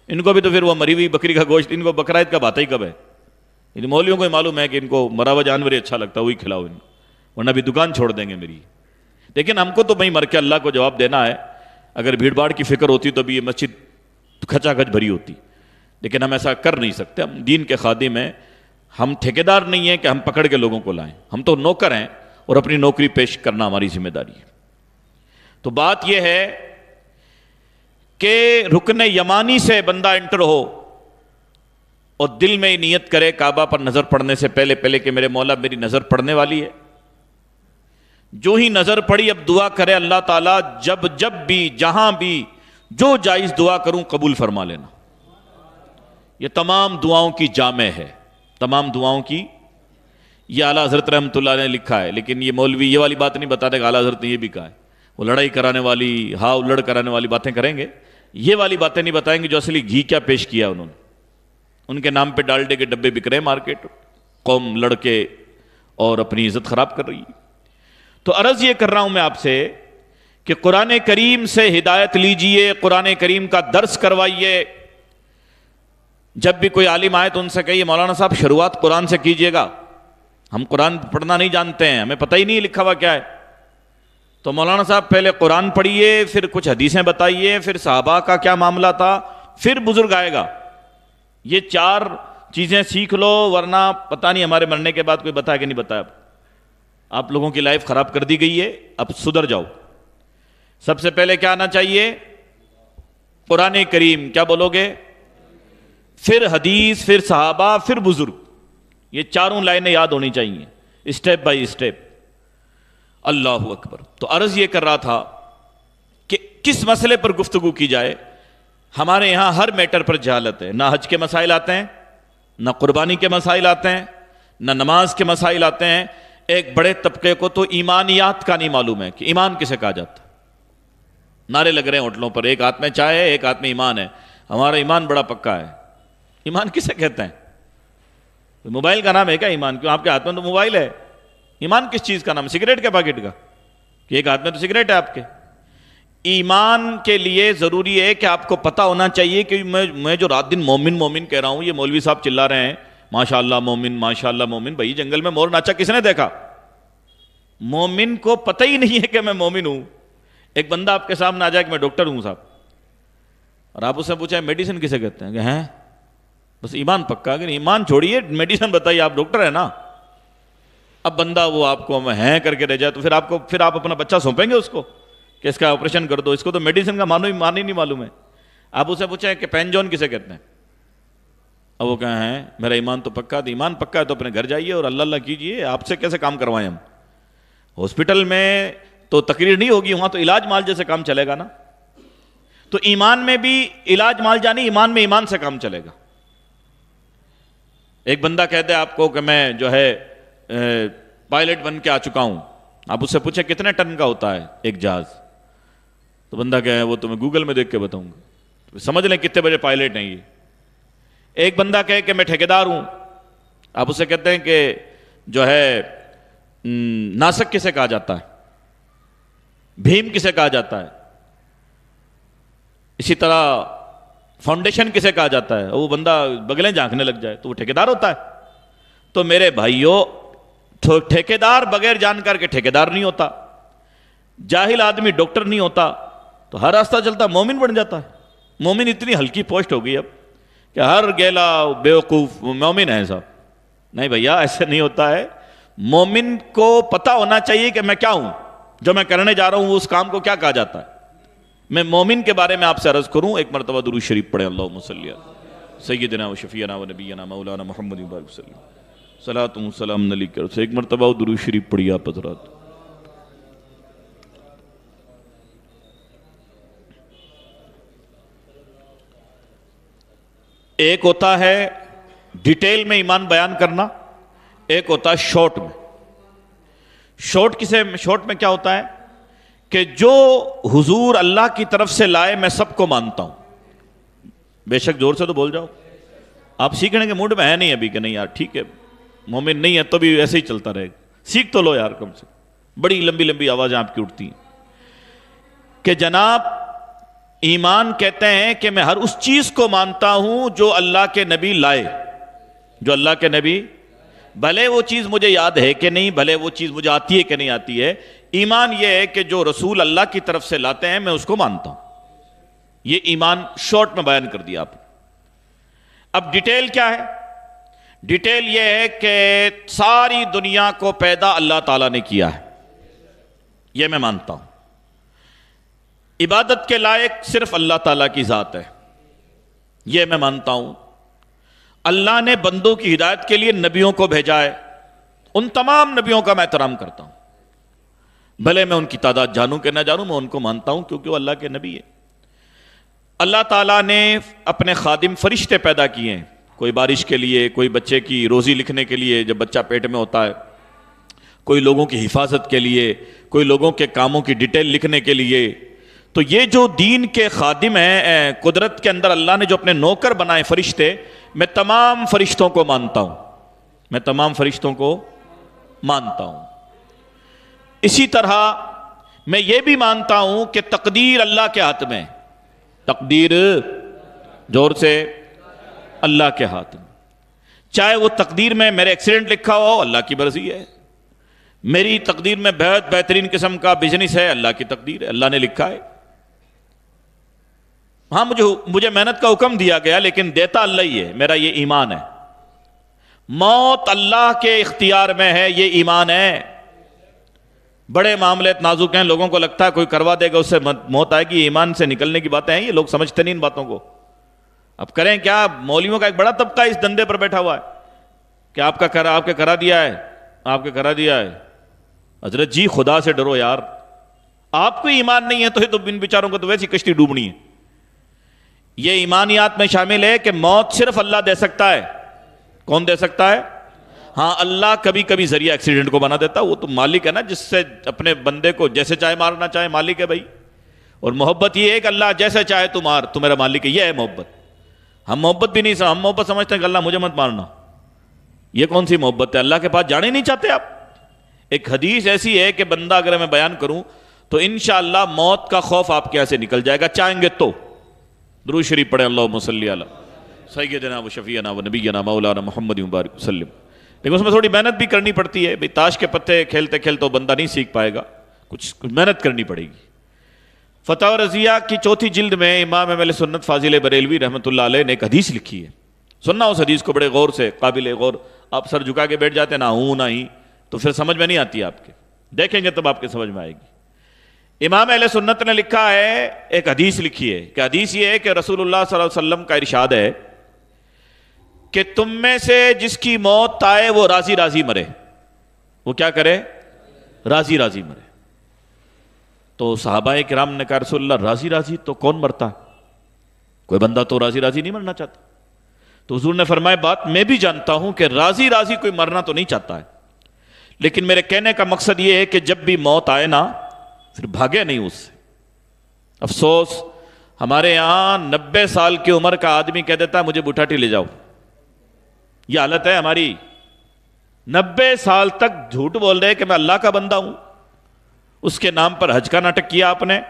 Speaker 1: ان کو بھی تو پھر وہ مری ہوئی بکری کا گوشت، ان کو بقرہ عید کا بھاتا ہی کب ہے؟ ان مولویوں کو ہی معلوم ہے کہ ان کو مرا ہوا جانور ہی اچھا لگتا ہے، وہی کھلاؤ ان کو، ورنہ بھی دکان چھوڑ دیں گے میری۔ لیکن ہم کو تو بھائی مر کے اللہ کو جواب دینا ہے۔ اگر بھیڑ بھاڑ کی فکر ہوتی تو بھی یہ مسجد کھچا کھچ بھری ہوتی، لیکن ہم ایسا کر نہیں سکتے۔ ہم دین کے خادم ہیں، ہم ٹھیکیدار نہیں ہیں کہ ہم پکڑ کے لوگوں کو لائیں، ہم تو نوکر ہیں، اور اپنی نوکری پیش کرنا ہماری ذمہ داری ہے۔ تو بات یہ ہے کہ رکن یمانی سے بندہ انٹر ہو اور دل میں نیت کرے کعبہ پر نظر پڑنے سے پہلے کہ میرے مولا میری نظر پڑنے والی ہے۔ جو ہی نظر پڑی اب دعا کرے اللہ تعالیٰ جب بھی جہاں بھی جو جائز دعا کروں قبول فرما لینا۔ یہ تمام دعاؤں کی جامع ہے، تمام دعاؤں کی۔ یہ اعلیٰ حضرت رحمۃ اللہ نے لکھا ہے، لیکن یہ مولوی یہ والی بات نہیں بتا دے کہ اعلیٰ حضرت نے یہ بھی کہا ہے۔ وہ لڑائی کرانے والی ہاں الڑ کرانے والی باتیں کریں گے، یہ والی باتیں نہیں بتائیں گے جو اصلی گھی کیا پیش کیا انہوں نے۔ ان کے نام پہ ڈالڈے کے ڈبے بک رہے ہیں مارکیٹ، قوم لڑ کے اور اپنی عزت خراب کر رہی ہے۔ تو عرض یہ کر رہا ہوں میں آپ سے کہ قرآن کریم سے ہدایت لیجئے، قرآن کریم کا درس کروائیے۔ جب بھی کوئی عالم آئے تو ان سے کہیے مولانا صاحب شروعات قرآن سے کیجئے گا، ہم قرآن پڑھنا نہیں جانتے ہیں، ہمیں پتہ ہی نہیں لکھا ہوا کیا ہے۔ تو مولانا صاحب پہلے قرآن پڑھیے، پھر کچھ حدیثیں بتائیے، پھر صحابہ کا کیا معاملہ تھا، پھر بزرگ آئے گا۔ یہ 4 چیزیں سیکھ لو، ورنہ پتہ نہیں ہمارے مرنے کے بعد کوئی بتایا کہ نہیں بتایا۔ آپ لوگوں کی لائف خراب کر دی گئی ہے، اب سدھر جاؤ۔ سب سے پہلے کیا آنا چاہیے؟ قرآن کریم، کیا بولو گے؟ پھر حدیث، پھر صحابہ، پھر بزرگ۔ یہ 4 لائنیں یاد ہونی چاہیے، اسٹیپ بائی اسٹیپ۔ اللہ اکبر۔ تو عرض یہ کر رہا تھا کہ کس مسئلے پر گفتگو کی جائے؟ ہمارے یہاں ہر میٹر پر جہالت ہے، نہ حج کے مسائل آتے ہیں، نہ قربانی کے مسائل آتے ہیں، نہ نماز کے مسائل آتے ہیں۔ ایک بڑے طبقے کو تو ایمانیات کا نہیں معلوم ہے کہ ایمان کسے کہا جاتا ہے۔ نعرے لگ رہے ہیں ہوٹلوں پر، ایک ہاتھ میں چائے ہے، ایک ہاتھ میں ایمان ہے، ہمارا ایمان بڑا پکا ہے۔ ایمان کسے کہتے ہیں؟ موبائل کا نام ہے کیا ایمان؟ کیوں آپ کے ہاتھ میں تو موبائل ہے۔ ایمان کس چیز کا نام ہے؟ سگریٹ کے پیکٹ کا؟ کہ ایک ہاتھ میں تو سگریٹ ہے آپ کے۔ ایمان کے لیے ضروری ہے کہ آپ کو پتہ ہونا چاہیے کہ میں جو رات دن مومن مومن کہہ رہا ہوں، یہ مولوی صاحب چلا رہے ہیں ماشاءاللہ مومن ماشاءاللہ مومن۔ بھائی جنگل میں مور ناچا کس نے دیکھا؟ مومن کو پتہ ہی نہیں ہے کہ میں مومن ہوں۔ ایک بندہ آپ کے سامنے آ جائے کہ میں ڈاکٹر ہوں صاحب، اور آپ اس سے پوچھیں میڈیسن کسے کہتے ہیں کہ ہیں بس ایمان پکا، کہ ایمان چھوڑیے میڈیسن بتائیے، آپ ڈاکٹر ہیں نا۔ اب بندہ وہ آپ کو ہیں کر کے رہ جائے تو پھر آپ اپنا بچہ سونپیں گے اس کو کہ اس کا آپریشن کر دو؟ اس کو تو میڈیسن کا معنی نہیں معلوم ہے۔ آپ اسے پوچھیں کہ پین جون کسے کہتے ہیں، اب وہ کہیں ہیں میرا ایمان تو پکا۔ ایمان پکا ہے تو اپنے گھر جائیے اور اللہ اللہ کیجئے۔ آپ سے کیسے کام کروائیں ہم؟ ہاسپٹل میں تو تقریر نہیں ہوگی، وہاں تو علاج مال جیسے کام چلے گا نا۔ تو ایمان میں بھی علاج مال جانی، ایمان میں ایمان سے کام چلے گا۔ ایک بندہ کہتے ہیں آپ کو کہ میں جو ہے پائلٹ بن کے آ چکا ہوں، آپ اس سے پوچھیں کتنے ٹن کا ہوتا ہے ایک جہاز، تو بندہ کہے وہ تو میں گوگل میں دیکھ کے بتاؤں گا، سمجھ لیں کتنے بڑے پائلٹ ہیں یہ۔ ایک بندہ کہے کہ میں ٹھیکیدار ہوں، آپ اسے کہتے ہیں کہ جو ہے ناسک کسے کہا جاتا ہے، بھیم کسے کہا جاتا ہے، اسی طرح فاؤنڈیشن کسے کہا جاتا ہے، وہ بندہ بگلیں جھانکنے لگ جائے تو وہ ٹھیکیدار ہوتا ہے۔ تو میرے بھائیوں، ٹھیکیدار بغیر جان کر کے ٹھیکیدار نہیں ہوتا، جاہل آدمی ڈاکٹر نہیں ہوتا، تو ہر راستہ چلتا مومن بن جاتا ہے۔ مومن اتنی ہلکی پوسٹ ہو گئی اب کہ ہر گیلا بیوقوف مومن ہے صاحب۔ نہیں بھیا، ایسے نہیں ہوتا ہے۔ مومن کو پتہ ہونا چاہیے کہ میں کیا ہوں، جو میں کرنے جا رہا ہوں اس کام کو کیا کہا جاتا ہے۔ میں مومن کے بارے میں آپ سے عرض کروں، ایک مرتبہ درود شریف پڑھیں، اللہم صلی علی سیدنا و شفیعنا و نبینا مولانا محمد وسلم، صلاۃ و سلام علیک۔ ایک مرتبہ درود شریف پڑھیے آپ حضرات۔ ایک ہوتا ہے ڈیٹیل میں ایمان بیان کرنا، ایک ہوتا ہے شارٹ میں۔ شارٹ میں کیا ہوتا ہے کہ جو حضور اللہ کی طرف سے لائے میں سب کو مانتا ہوں۔ بے شک زور سے تو بول جاؤ، آپ سیکھنے کے موڈ میں ہے نہیں ابھی کہ نہیں یار ٹھیک ہے مومن نہیں ہے تو بھی ایسے ہی چلتا رہے گا، سیکھ تو لو یار کم سے۔ بڑی لمبی لمبی آوازیں آپ کی اٹھتی ہیں کہ جناب ایمان کہتے ہیں کہ میں ہر اس چیز کو مانتا ہوں جو اللہ کے نبی لائے، جو اللہ کے نبی، بھلے وہ چیز مجھے یاد ہے کہ نہیں، بھلے وہ چیز مجھے آتی ہے کہ نہیں آتی ہے، ایمان یہ ہے کہ جو رسول اللہ کی طرف سے لاتے ہیں میں اس کو مانتا ہوں۔ یہ ایمان شارٹ میں بیان کر دیا آپ نے۔ اب ڈیٹیل کیا ہے؟ ڈیٹیل یہ ہے کہ ساری دنیا کو پیدا اللہ تعالیٰ نے کیا ہے، یہ میں مانتا ہوں۔ عبادت کے لائق صرف اللہ تعالیٰ کی ذات ہے، یہ میں مانتا ہوں۔ اللہ نے بندوں کی ہدایت کے لیے نبیوں کو بھیجا ہے، ان تمام نبیوں کا میں احترام کرتا ہوں، بھلے میں ان کی تعداد جانوں کہ نہ جانوں، میں ان کو مانتا ہوں کیونکہ وہ اللہ کے نبی ہے۔ اللہ تعالیٰ نے اپنے خادم فرشتے پیدا کیے ہیں، کوئی بارش کے لیے، کوئی بچے کی روزی لکھنے کے لیے جب بچہ پیٹ میں ہوتا ہے، کوئی لوگوں کی حفاظت کے لیے، کوئی لوگوں کے کاموں کی ڈیٹیل لکھنے کے لیے۔ تو یہ جو دین کے خادم ہیں، قدرت کے اندر اللہ نے جو اپنے نوکر بنائے فرشتے، میں تمام فرشتوں کو مانتا ہوں، میں تمام فرشتوں کو مانتا ہوں۔ اسی طرح میں یہ بھی مانتا ہوں کہ تقدیر اللہ کے ہاتھ میں، تقدیر زور سے، اللہ کے ہاتھ میں۔ چاہے وہ تقدیر میں میرے ایکسیڈنٹ لکھا ہو، اللہ کی مرضی ہے۔ میری تقدیر میں بہت بہترین قسم کا بزنس ہے، اللہ کی تقدیر ہے، اللہ نے لکھا ہے۔ ہاں مجھے محنت کا حکم دیا گیا، لیکن دیتا اللہ ہی ہے، میرا یہ ایمان ہے۔ موت اللہ کے اختیار میں ہے، یہ ایمان ہے۔ بڑے معاملے نازک ہیں، لوگوں کو لگتا ہے کوئی کروا دے گا اس سے موت آئے گی، ایمان سے نکلنے کی باتیں ہیں، یہ لوگ سمجھتے نہیں ان باتوں کو۔ اب کریں کیا؟ مولویوں کا ایک بڑا طبقہ اس دندے پر بیٹھا ہوا ہے کہ آپ کے کرا دیا ہے، آپ کے کرا دیا ہے۔ حضرت جی خدا سے ڈرو یار، آپ کو ایمان نہیں ہے تو ان بیچاروں کو تو ویسی کشتی ڈوبنی ہے۔ یہ ایمانیات میں شامل ہے کہ موت صرف اللہ دے سکتا ہے۔ کون دے سکتا ہے؟ ہاں اللہ کبھی کبھی ذریعہ ایکسیڈنٹ کو بنا دیتا، وہ تو مالک ہے نا، جس سے اپنے بندے کو جیسے چاہے مارنا چاہے، مالک ہے بھائی۔ اور محبت یہ ہے کہ اللہ جیسے چاہے تو مار، تو میرا مالک ہے، یہ ہے محبت۔ ہم محبت بھی نہیں، ہم محبت سمجھتے ہیں کہ اللہ مجھے مت مارنا، یہ کون سی محبت ہے؟ اللہ کے پاس جانے نہیں چاہتے آپ۔ ایک حدیث ایسی ہے کہ بندہ اگر میں بیان کروں تو انشاءاللہ موت کا خوف آپ کے یہاں سے نکل جائے گا، چاہیں گے تو۔ درود شریف پڑھیں، اللہم صلی علی سیدنا و شفیعنا و نبینا مولانا محمد مبارک وسلم۔ لیکن اس میں تھوڑی محنت بھی کرنی پڑتی ہے، تاش کے پتے کھیلتے کھیلتے بندہ نہیں سیکھ پائے گا، کچھ محنت کرنی پڑے گی۔ فتاوی رضیہ کی 4 جلد میں امام اہل سنت فاضل بریلوی رحمۃ اللہ علیہ نے ایک حدیث لکھی ہے، سننا اس حدیث کو بڑے غور سے، قابل غور۔ آپ سر جھکا کے بیٹھ جاتے ہیں، نہ ہوں نہ ہی، تو پھر سمجھ میں نہیں آتی آپ کے، دیکھیں گے تب آپ کے سمجھ میں آئے گی۔ امام اہل سنت نے لکھا ہے، ایک حدیث لکھی ہے کہ حدیث یہ ہے کہ رسول اللہ صلی اللہ علیہ وسلم کا ارشاد ہے کہ تم میں سے جس کی موت آئے وہ راضی راضی مرے۔ وہ کیا کرے؟ راضی راضی مرے۔ تو صحابہ کرام نے کہا رسول اللہ راضی راضی تو کون مرتا ہے؟ کوئی بندہ تو راضی راضی نہیں مرنا چاہتا۔ تو حضور نے فرمایا بات میں بھی جانتا ہوں کہ راضی راضی کوئی مرنا تو نہیں چاہتا ہے، لیکن میرے کہنے کا مقصد یہ ہے کہ جب بھی موت آئے نا پھر بھاگے نہیں اس سے۔ افسوس ہمارے یہاں 90 سال کی عمر کا آدمی کہہ دیتا ہے مجھے بٹھاٹی لے جاؤ، یہ حالت ہے ہماری۔ 90 سال تک جھوٹ بول رہے کہ میں اللہ کا بندہ ہوں، اس کے نام پر حج کا ناٹک کیا آپ نے،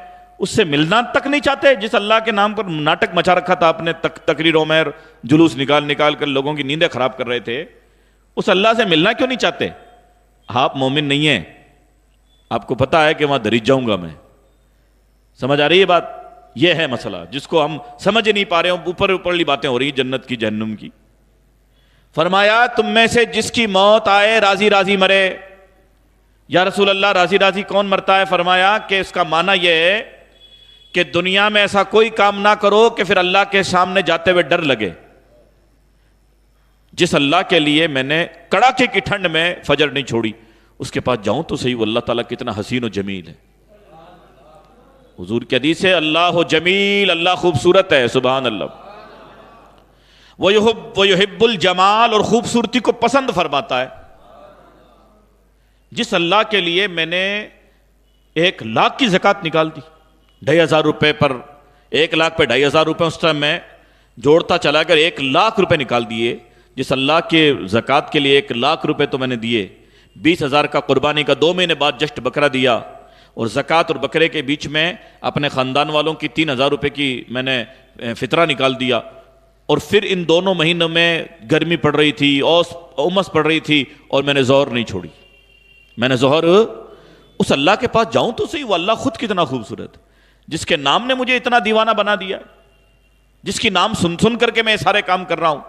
Speaker 1: اس سے ملنا تک نہیں چاہتے جس اللہ کے نام پر ناٹک مچا رکھا تھا آپ نے، تقریروں میں جلوس نکال کر لوگوں کی نیندیں خراب کر رہے تھے، اس اللہ سے ملنا کیوں نہیں چاہتے؟ آپ مومن نہیں ہیں، آپ کو پتا ہے کہ وہاں دریج جاؤں گا میں۔ سمجھ آ رہی ہے بات؟ یہ ہے مسئلہ جس کو ہم سمجھ نہیں پا رہے ہیں، اوپر اوپرلی باتیں ہو رہی ہیں جنت کی جہنم کی۔ فرمایا تم میں سے جس کی موت آئے راضی راضی مرے۔ یا رسول اللہ راضی راضی کون مرتا ہے؟ فرمایا کہ اس کا معنی یہ ہے کہ دنیا میں ایسا کوئی کام نہ کرو کہ پھر اللہ کے سامنے جاتے ہوئے ڈر لگے۔ جس اللہ کے لیے میں نے کڑاکے کی ٹھنڈ میں فجر نہیں چھوڑی، اس کے پاس جاؤں تو صحیح، وہ اللہ تعالیٰ کتنا حسین و جمیل ہے۔ حضور کی حدیث ہے اللہ جمیل، اللہ خوبصورت ہے، سبحان اللہ۔ وَيُحِبُّ الْجَمَالَ، اور خوبصورتی کو پسند فرماتا ہے۔ جس اللہ کے لیے میں نے 1 لاکھ کی زکوٰۃ نکال دی، 2,500 روپے پر، 1 لاکھ پہ 2,500 روپے، اس ٹائم میں جوڑتا چلا کر 1 لاکھ روپے نکال دیے۔ جس اللہ کے زکوٰۃ کے لیے 1 لاکھ روپے تو میں نے دیے، 20,000 کا قربانی کا 2 مہینے بعد جسٹ بکرا دیا، اور زکوٰۃ اور بکرے کے بیچ میں اپنے خاندان والوں کی 3,000 روپے کی میں نے فطرہ نکال دیا، اور پھر ان دونوں مہینوں میں گرمی پڑ رہی تھی، امس پڑ رہی تھی، اور میں نے ظہر نہیں چھوڑی. میں نے ظہر اس اللہ کے پاس جاؤں تو صحیح، وہ اللہ خود کتنا خوبصورت، جس کے نام نے مجھے اتنا دیوانہ بنا دیا، جس کی نام سن سن کر کے میں یہ سارے کام کر رہا ہوں.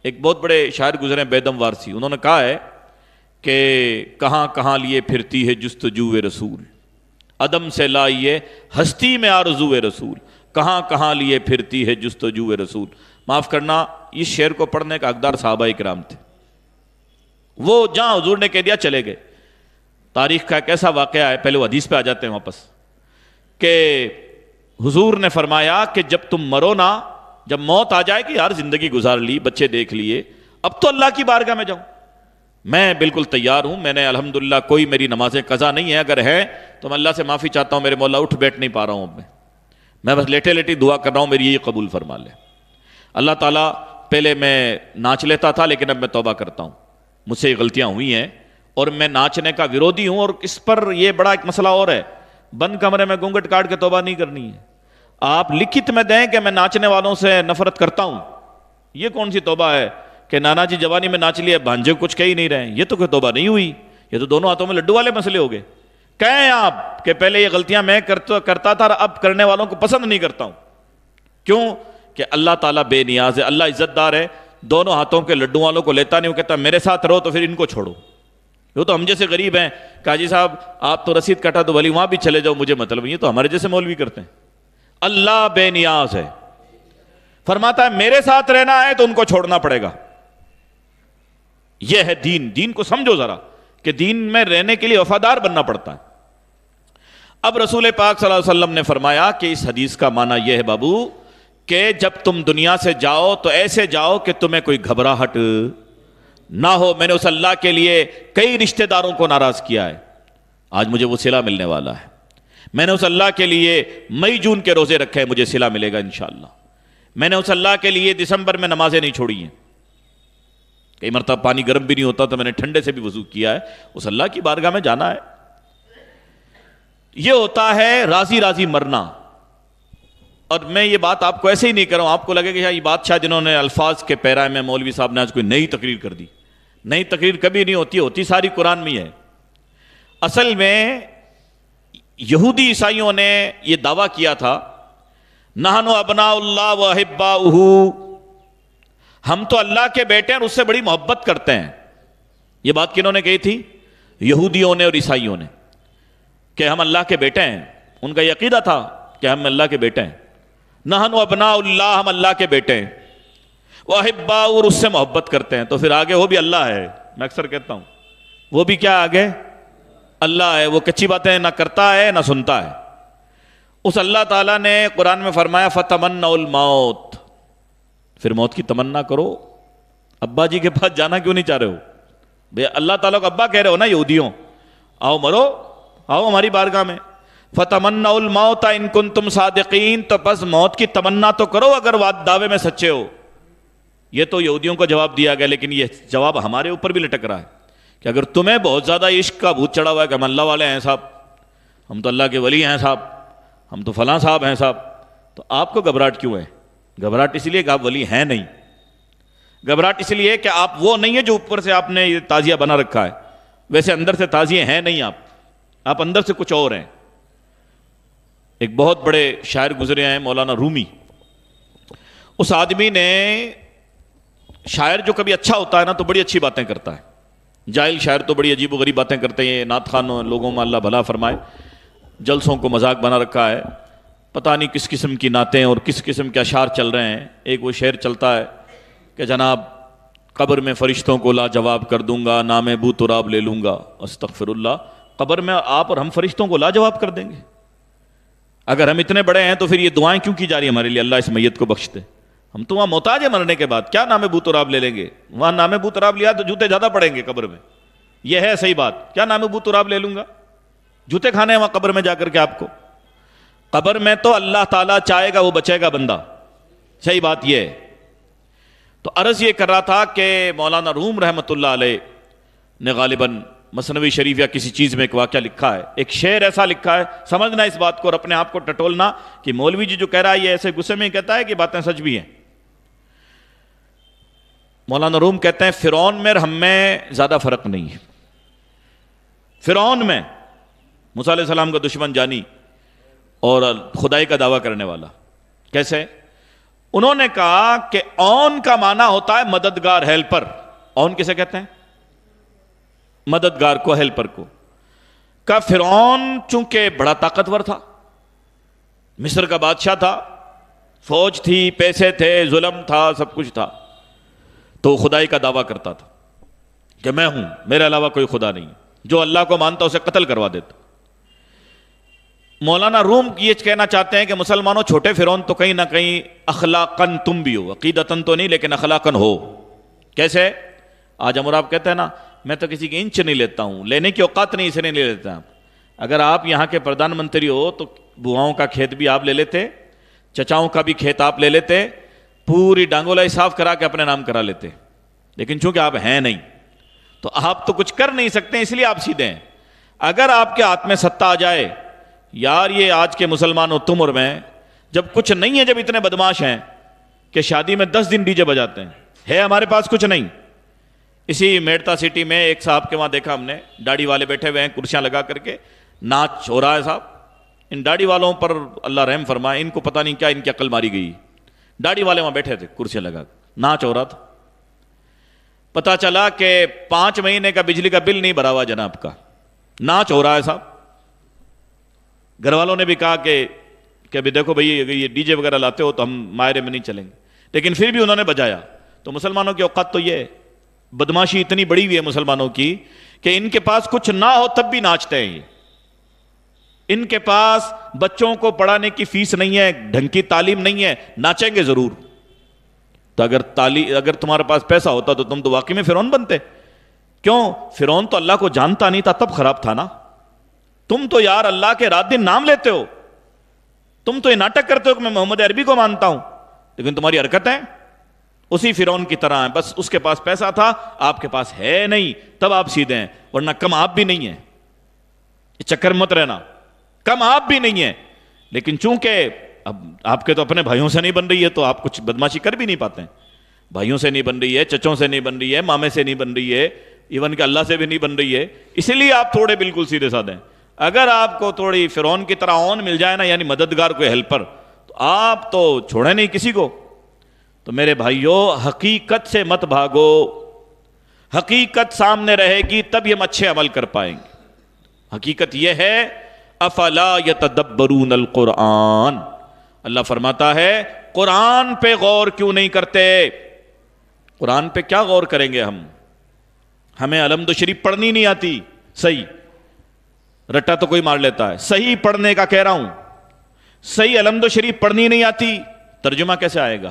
Speaker 1: ایک بہت بڑے شاعر گزرے بیدم وارسی، انہوں نے کہا ہے کہ کہاں کہاں لیے پھرتی ہے جستجو رسول، عدم سے لائیے ہستی میں آرزو رسول، کہاں کہاں لیے پھرتی ہے جستجو رسول. معاف کرنا، اس شعر کو پڑھنے کا حقدار صحابہ کرام تھے. وہ جہاں حضور نے کہہ دیا چلے گئے. تاریخ کا ایک ایسا واقعہ ہے، پہلے وہ حدیث پہ آ جاتے ہیں واپس، کہ حضور نے فرمایا کہ جب تم مرو نا، جب موت آ جائے کہ یار زندگی گزار لی، بچے دیکھ لیے، اب تو اللہ کی بارگاہ میں جاؤں. میں بالکل تیار ہوں، میں نے الحمدللہ کوئی میری نمازیں قضا نہیں ہے، اگر ہے تو میں اللہ سے معافی چاہتا ہوں، میرے مولا اٹھ بیٹھ نہیں پا رہا ہوں، اب میں بس لیٹے لیٹے دعا کر رہا ہوں، میری یہ قبول فرما لے. اللہ تعالیٰ، پہلے میں ناچ لیتا تھا لیکن اب میں توبہ کرتا ہوں، مجھ سے یہ غلطیاں ہوئی ہیں، اور میں ناچنے کا ویرودھی ہوں، اور اس پر یہ بڑا ایک مسئلہ اور ہے، بند کمرے میں گھونگھٹ کاٹ کے توبہ نہیں کرنی ہے. آپ لکھت میں دیں کہ میں ناچنے والوں سے نفرت کرتا ہوں، یہ کون سی توبہ ہے کہ نانا جی جوانی میں ناچ لیا، بھانجے کچھ کہہ ہی نہیں رہے، یہ تو کوئی توبہ نہیں ہوئی، یہ تو دونوں ہاتھوں میں لڈو والے مسئلے ہو گئے. کہیں آپ کہ پہلے یہ غلطیاں میں کرتا تھا، اب کرنے والوں کو پسند نہیں کرتا ہوں. کیوں؟ کہ اللہ تعالیٰ بے نیاز ہے، اللہ عزت دار ہے، دونوں ہاتھوں کے لڈو والوں کو لیتا نہیں، وہ کہتا میرے ساتھ رہو تو پھر ان کو چھوڑو. وہ تو ہم جیسے غریب ہیں، قاضی صاحب آپ تو رسید کٹا تو ولی وہاں بھی چلے جاؤ، مجھے مطلب یہ تو ہمارے جیسے مولوی کرتے ہیں. اللہ بے نیاز ہے، فرماتا ہے میرے ساتھ رہنا ہے تو ان کو چھوڑنا پڑے گا. یہ ہے دین. دین کو سمجھو ذرا کہ دین میں رہنے کے لیے وفادار بننا پڑتا ہے. اب رسول پاک صلی اللہ علیہ وسلم نے فرمایا کہ اس حدیث کا معنی یہ ہے بابو کہ جب تم دنیا سے جاؤ تو ایسے جاؤ کہ تمہیں کوئی گھبراہٹ نہ ہو. میں نے اس اللہ کے لیے کئی رشتہ داروں کو ناراض کیا ہے، آج مجھے وہ صلہ ملنے والا ہے. میں نے اس اللہ کے لیے مئی جون کے روزے رکھے ہیں، مجھے صلہ ملے گا انشاءاللہ. میں نے اس اللہ کے لیے دسمبر میں نمازیں نہیں چھوڑی ہیں، کئی مرتبہ پانی گرم بھی نہیں ہوتا تو میں نے ٹھنڈے سے بھی وضو کیا ہے. اس اللہ کی بارگاہ میں جانا ہے. یہ ہوتا ہے راضی راضی مرنا. اور میں یہ بات آپ کو ایسے ہی نہیں کر رہا ہوں، آپ کو لگے کہ یہ بادشاہ جنہوں نے الفاظ کے پیرائے میں مولوی صاحب نے آج کوئی نئی تقریر کر دی. نئی تقریر کبھی نہیں ہوتی ساری قرآن میں ہے. اصل میں یہودی عیسائیوں نے یہ دعویٰ کیا تھا، نحن ابناء اللہ و احباؤہ، ہم تو اللہ کے بیٹے ہیں اور اس سے بڑی محبت کرتے ہیں. یہ بات کنہوں نے کہی تھی؟ یہودیوں نے اور عیسائیوں نے، کہ ہم اللہ کے بیٹے ہیں. ان کا یہ عقیدہ تھا کہ ہم اللہ کے بیٹے ہیں. نحن ابناء اللہ، ہم اللہ کے بیٹے ہیں، واحباؤہ، اور اس سے محبت کرتے ہیں. تو پھر آگے وہ بھی اللہ ہے. میں اکثر کہتا ہوں وہ بھی کیا آگے اللہ ہے. وہ کچی باتیں نہ کرتا ہے نہ سنتا ہے. اس اللہ تعالیٰ نے قرآن میں فرمایا فتمنوا الموت، پھر موت کی تمنا کرو. ابا جی کے پاس جانا کیوں نہیں چاہ رہے ہو؟ بھئی اللہ تعالیٰ کو ابا کہہ رہے ہو نا یہودیوں، آؤ مرو، آؤ ہماری بارگاہ میں. فتمنوا الموت ان کنتم صادقین، تو بس موت کی تمنا تو کرو اگر دعوے میں سچے ہو. یہ تو یہودیوں کو جواب دیا گیا، لیکن یہ جواب ہمارے اوپر بھی لٹک رہا ہے کہ اگر تمہیں بہت زیادہ عشق کا بھوت چڑھا ہوا ہے کہ ہم اللہ والے ہیں صاحب، ہم تو اللہ کے ولی ہیں صاحب، ہم تو فلاں صاحب ہیں صاحب، تو آپ کو گھبراہٹ کیوں ہے؟ گھبراہٹ اس لیے کہ آپ ولی ہیں نہیں. گھبراہٹ اس لیے کہ آپ وہ نہیں ہے جو اوپر سے آپ نے یہ تعزیہ بنا رکھا ہے، ویسے اندر سے تعزیے ہیں نہیں. آپ اندر سے کچھ اور ہیں. ایک بہت بڑے شاعر گزرے ہیں مولانا رومی. اس آدمی نے، شاعر جو کبھی اچھا ہوتا ہے نا تو بڑی اچھی باتیں کرتا ہے، جاہل شاعر تو بڑی عجیب و غریب باتیں کرتے ہیں. نعت خوان لوگوں میں اللہ بھلا فرمائے، جلسوں کو مذاق بنا رکھا ہے، پتہ نہیں کس قسم کی نعتیں اور کس قسم کے اشعار چل رہے ہیں. ایک وہ شعر چلتا ہے کہ جناب قبر میں فرشتوں کو لاجواب کر دوں گا، نام بو تراب لے لوں گا. استغفر اللہ، قبر میں آپ اور ہم فرشتوں کو لاجواب کر دیں گے؟ اگر ہم اتنے بڑے ہیں تو پھر یہ دعائیں کیوں کی جا رہی ہیں ہمارے لیے اللہ اس میت کو بخش دے؟ ہم تو وہاں محتاج ہیں مرنے کے بعد، کیا نام بو تراب لے لیں گے؟ وہاں نام بو تراب لیا تو جوتے زیادہ پڑیں گے قبر میں. یہ ہے صحیح بات، کیا نام بو تراب لے لوں گا؟ جوتے کھانے ہیں وہاں قبر میں جا کر کے آپ کو. قبر میں تو اللہ تعالیٰ چاہے گا وہ بچے گا بندہ. صحیح بات یہ ہے. تو عرض یہ کر رہا تھا کہ مولانا روم رحمۃ اللہ علیہ نے غالباً مثنوی شریف یا کسی چیز میں ایک واقعہ لکھا ہے، ایک شعر ایسا لکھا ہے، سمجھنا اس بات کو اور اپنے آپ کو ٹٹولنا کہ مولوی جی جو کہہ رہا ہے یہ ایسے غصے میں کہتا ہے کہ باتیں سچ بھی ہیں۔ مولانا روم کہتے ہیں فرعون میں اور ہم میں زیادہ فرق نہیں ہے۔ فرعون میں موسیٰ علیہ السلام کا دشمن جانی اور خدائی کا دعویٰ کرنے والا، کیسے؟ انہوں نے کہا کہ اون کا معنی ہوتا ہے مددگار، ہیلپر۔ اون کسے کہتے ہیں؟ مددگار کو، ہیلپر کو۔ کا فرعون چونکہ بڑا طاقتور تھا، مصر کا بادشاہ تھا، فوج تھی، پیسے تھے، ظلم تھا، سب کچھ تھا، تو خدائی کا دعویٰ کرتا تھا کہ میں ہوں، میرے علاوہ کوئی خدا نہیں، جو اللہ کو مانتا اسے قتل کروا دیتا۔ مولانا روم یہ کہنا چاہتے ہیں کہ مسلمانوں چھوٹے فرعون تو کہیں نہ کہیں اخلاقاً تم بھی ہو، عقیدتاً تو نہیں لیکن اخلاقاً ہو۔ کیسے؟ آج ہم اور آپ کہتے ہیں نا میں تو کسی کی انچ نہیں لیتا ہوں، لینے کی اوقات نہیں، اسے نہیں لے لیتا۔ اگر آپ یہاں کے پردھان منتری ہو تو بوآؤں کا کھیت بھی آپ لے لیتے، چچاؤں کا بھی کھیت آپ لے لیتے، پوری ڈانگولائی صاف کرا کے اپنے نام کرا لیتے، لیکن چونکہ آپ ہیں نہیں تو آپ تو کچھ کر نہیں سکتے، اس لیے آپ سیدھے ہیں۔ اگر آپ کے ہاتھ میں ستہ آ جائے، یار یہ آج کے مسلمانوں تم اور میں، جب کچھ نہیں ہے، جب اتنے بدماش ہیں کہ شادی میں 10 دن ڈی جے بجاتے ہیں، ہے ہمارے پاس کچھ نہیں۔ اسی میڑتا سٹی میں ایک صاحب کے وہاں دیکھا ہم نے، داڑھی والے بیٹھے ہوئے ہیں کرسیاں لگا کر کے، ناچ ہو رہا ہے۔ صاحب ان داڑھی والوں پر اللہ رحم فرمائے، ان کو پتہ نہیں کیا ان کی عقل ماری گئی۔ داڑھی والے وہاں بیٹھے تھے کرسیاں لگا کے، ناچ ہو رہا تھا۔ پتا چلا کہ 5 مہینے کا بجلی کا بل نہیں بھرا ہوا جناب کا، ناچ ہو رہا ہے۔ صاحب گھر والوں نے بھی کہا کہ ابھی دیکھو بھائی اگر یہ ڈی جے وغیرہ لاتے ہو تو ہم ماہرے میں نہیں چلیں گے، لیکن پھر بھی انہوں نے بجایا۔ تو مسلمانوں کی اوقات تو یہ ہے، بدماشی اتنی بڑی ہوئی ہے مسلمانوں کی کہ ان کے پاس کچھ نہ ہو تب بھی ناچتے ہیں۔ ان کے پاس بچوں کو پڑھانے کی فیس نہیں ہے، ڈھنگ کی تعلیم نہیں ہے، ناچیں گے ضرور۔ تو اگر تمہارے پاس پیسہ ہوتا تو تم تو واقعی میں فرعون بنتے۔ کیوں؟ فرعون تو اللہ کو جانتا نہیں تھا، تب خراب تھا نا۔ تم تو یار اللہ کے رات دن نام لیتے ہو، تم تو یہ ناٹک کرتے ہو کہ میں محمد عربی کو مانتا ہوں، لیکن تمہاری حرکتیں اسی فرعون کی طرح ہیں۔ بس اس کے پاس پیسہ تھا، آپ کے پاس ہے نہیں، تب آپ سیدھے ہیں، ورنہ کم آپ بھی نہیں ہیں۔ یہ چکر مت رہنا، کم آپ بھی نہیں ہیں، لیکن چونکہ اب آپ کے تو اپنے بھائیوں سے نہیں بن رہی ہے تو آپ کچھ بدماشی کر بھی نہیں پاتے ہیں۔ بھائیوں سے نہیں بن رہی ہے، چچوں سے نہیں بن رہی ہے، مامے سے نہیں بن رہی ہے، ایون کہ اللہ سے بھی نہیں بن رہی ہے، اسی لیے آپ تھوڑے بالکل سیدھے سادھے ہیں۔ اگر آپ کو تھوڑی فرعون کی طرح اون مل جائے نا، یعنی مددگار کوئی ہیلپر، تو آپ تو چھوڑیں نہیں کسی کو۔ تو میرے بھائیوں حقیقت سے مت بھاگو، حقیقت سامنے رہے گی تب ہم اچھے عمل کر پائیں گے۔ حقیقت یہ ہے افلا یتدبرون القرآن، اللہ فرماتا ہے قرآن پہ غور کیوں نہیں کرتے؟ قرآن پہ کیا غور کریں گے ہم؟ ہمیں الحمد شریف پڑھنی نہیں آتی صحیح، رٹا تو کوئی مار لیتا ہے، صحیح پڑھنے کا کہہ رہا ہوں، صحیح الحمد شریف پڑھنی نہیں آتی، ترجمہ کیسے آئے گا؟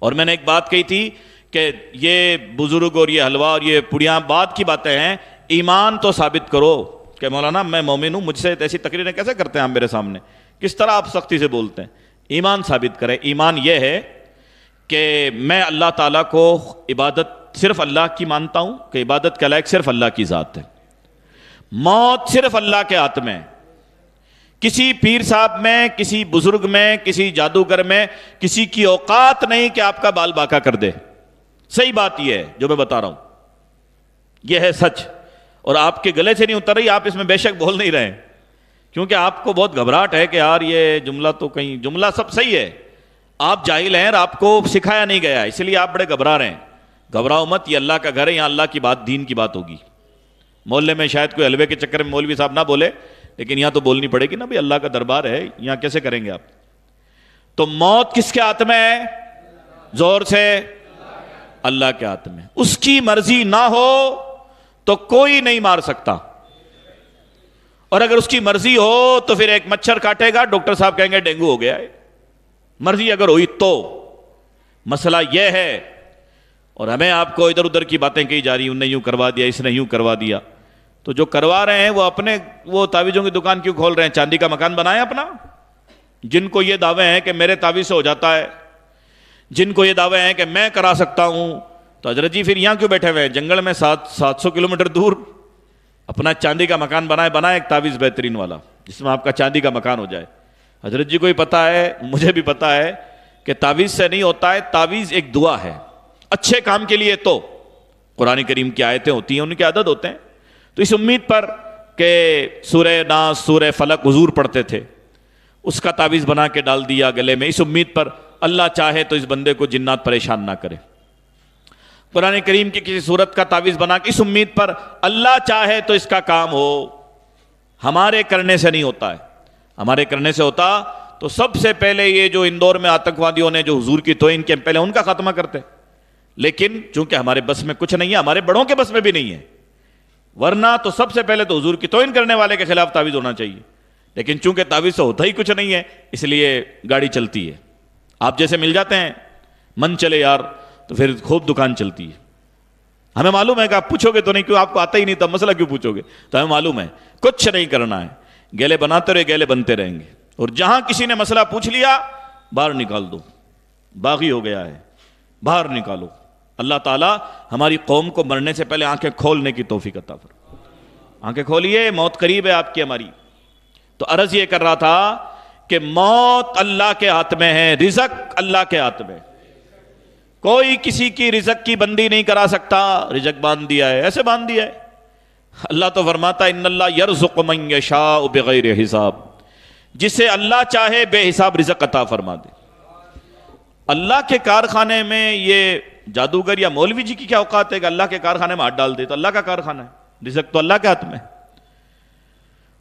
Speaker 1: اور میں نے ایک بات کہی تھی کہ یہ بزرگ اور یہ حلوہ اور یہ پڑیاں بات کی باتیں ہیں، ایمان تو ثابت کرو کہ مولانا میں مومن ہوں، مجھ سے ایسی تقریریں کیسے کرتے ہیں آپ میرے سامنے، کس طرح آپ سختی سے بولتے ہیں؟ ایمان ثابت کریں۔ ایمان یہ ہے کہ میں اللہ تعالیٰ کو عبادت صرف اللہ کی مانتا ہوں، کہ عبادت کے لائق صرف اللہ کی ذات ہے، موت صرف اللہ کے ہاتھ میں، کسی پیر صاحب میں، کسی بزرگ میں، کسی جادوگر میں کسی کی اوقات نہیں کہ آپ کا بال باقا کر دے۔ صحیح بات یہ ہے جو میں بتا رہا ہوں، یہ ہے سچ، اور آپ کے گلے سے نہیں اتر رہی، آپ اس میں بے شک بول نہیں رہے، کیونکہ آپ کو بہت گھبراہٹ ہے کہ یار یہ جملہ تو کہیں، جملہ سب صحیح ہے، آپ جاہل ہیں اور آپ کو سکھایا نہیں گیا، اس لیے آپ بڑے گھبرا رہے ہیں۔ گھبراؤ مت، یہ اللہ کا گھر ہے، یہاں اللہ کی بات، دین کی بات ہوگی۔ محلے میں شاید کوئی حلوے کے چکر میں مولوی صاحب نہ بولے، لیکن یہاں تو بولنی پڑے گی نا، بھائی اللہ کا دربار ہے، یہاں کیسے کریں گے آپ؟ تو موت کس کے ہاتھ میں ہے؟ زور سے، اللہ کے ہاتھ میں۔ اس کی مرضی نہ ہو تو کوئی نہیں مار سکتا، اور اگر اس کی مرضی ہو تو پھر ایک مچھر کاٹے گا، ڈاکٹر صاحب کہیں گے ڈینگو ہو گیا ہے۔ مرضی اگر ہوئی تو مسئلہ یہ ہے، اور ہمیں آپ کو ادھر ادھر کی باتیں کہی جا رہی ہیں، انہوں نے یوں کروا دیا، اس نے یوں کروا دیا، تو جو کروا رہے ہیں وہ اپنے وہ تعویذوں کی دکان کیوں کھول رہے ہیں؟ چاندی کا مکان بنائیں اپنا۔ جن کو یہ دعوے ہیں کہ میرے تعویذ سے ہو جاتا ہے، جن کو یہ دعوے ہیں کہ میں کرا سکتا ہوں، تو حضرت جی پھر یہاں کیوں بیٹھے ہوئے ہیں؟ جنگل میں 700 کلومیٹر دور اپنا چاندی کا مکان بنائے ایک تعویذ بہترین والا جس میں آپ کا چاندی کا مکان ہو جائے. حضرت جی کو ہی پتا ہے, مجھے بھی پتا ہے کہ تعویذ سے نہیں ہوتا ہے. تعویذ ایک دعا ہے اچھے کام کے لیے. تو قرآن کریم کی آیتیں ہوتی ہیں, ان کے عدد ہوتے ہیں. تو اس امید پر کہ سورہ ناس سورہ فلق حضور پڑھتے تھے, اس کا تعویذ بنا کے ڈال دیا گلے میں, اس امید پر اللہ چاہے تو اس بندے کو جنات پریشان نہ کرے. قرآن کریم کی کسی صورت کا تعویذ بنا کے اس امید پر اللہ چاہے تو اس کا کام ہو. ہمارے کرنے سے نہیں ہوتا ہے. ہمارے کرنے سے ہوتا تو سب سے پہلے یہ جو اندور میں آتنکوادیوں نے جو حضور کی توہین کی, پہلے ان کا خاتمہ کرتے. لیکن چونکہ ہمارے بس میں کچھ نہیں ہے, ہمارے بڑوں کے بس میں بھی نہیں ہے, ورنہ تو سب سے پہلے تو حضور کی توہین کرنے والے کے خلاف تعویذ ہونا چاہیے. لیکن چونکہ تعویذ سے ہوتا ہی کچھ نہیں ہے, اس لیے گاڑی چلتی ہے. آپ جیسے مل جاتے ہیں من چلے یار, تو پھر خوب دکان چلتی ہے. ہمیں معلوم ہے کہ آپ پوچھو گے تو نہیں, کیوں آپ کو آتا ہی نہیں, تب مسئلہ کیوں پوچھو گے؟ تو ہمیں معلوم ہے کچھ نہیں کرنا ہے, گیلے بناتے رہے, گیلے بنتے رہیں گے. اور جہاں کسی نے مسئلہ پوچھ لیا, باہر نکال دو, باغی ہو گیا ہے, باہر نکالو. اللہ تعالیٰ ہماری قوم کو مرنے سے پہلے آنکھیں کھولنے کی توفیق عطا فرمائے. آنکھیں کھولیے, موت قریب ہے آپ کی ہماری. تو عرض یہ کر رہا تھا کہ موت اللہ کے ہاتھ میں ہے, رزق اللہ کے ہاتھ میں. کوئی کسی کی رزق کی بندی نہیں کرا سکتا. رزق باندھ دیا ہے, ایسے باندھ دیا ہے. اللہ تو فرماتا ہے ان اللہ یرزق من یشاء بغیر حساب, جسے اللہ چاہے بے حساب رزق عطا فرما دے. اللہ کے کارخانے میں یہ جادوگر یا مولوی جی کی کیا اوقات ہے کہ اللہ کے کارخانے میں ہاتھ ڈال دے؟ تو اللہ کا کارخانہ ہے, رزق تو اللہ کے ہاتھ میں.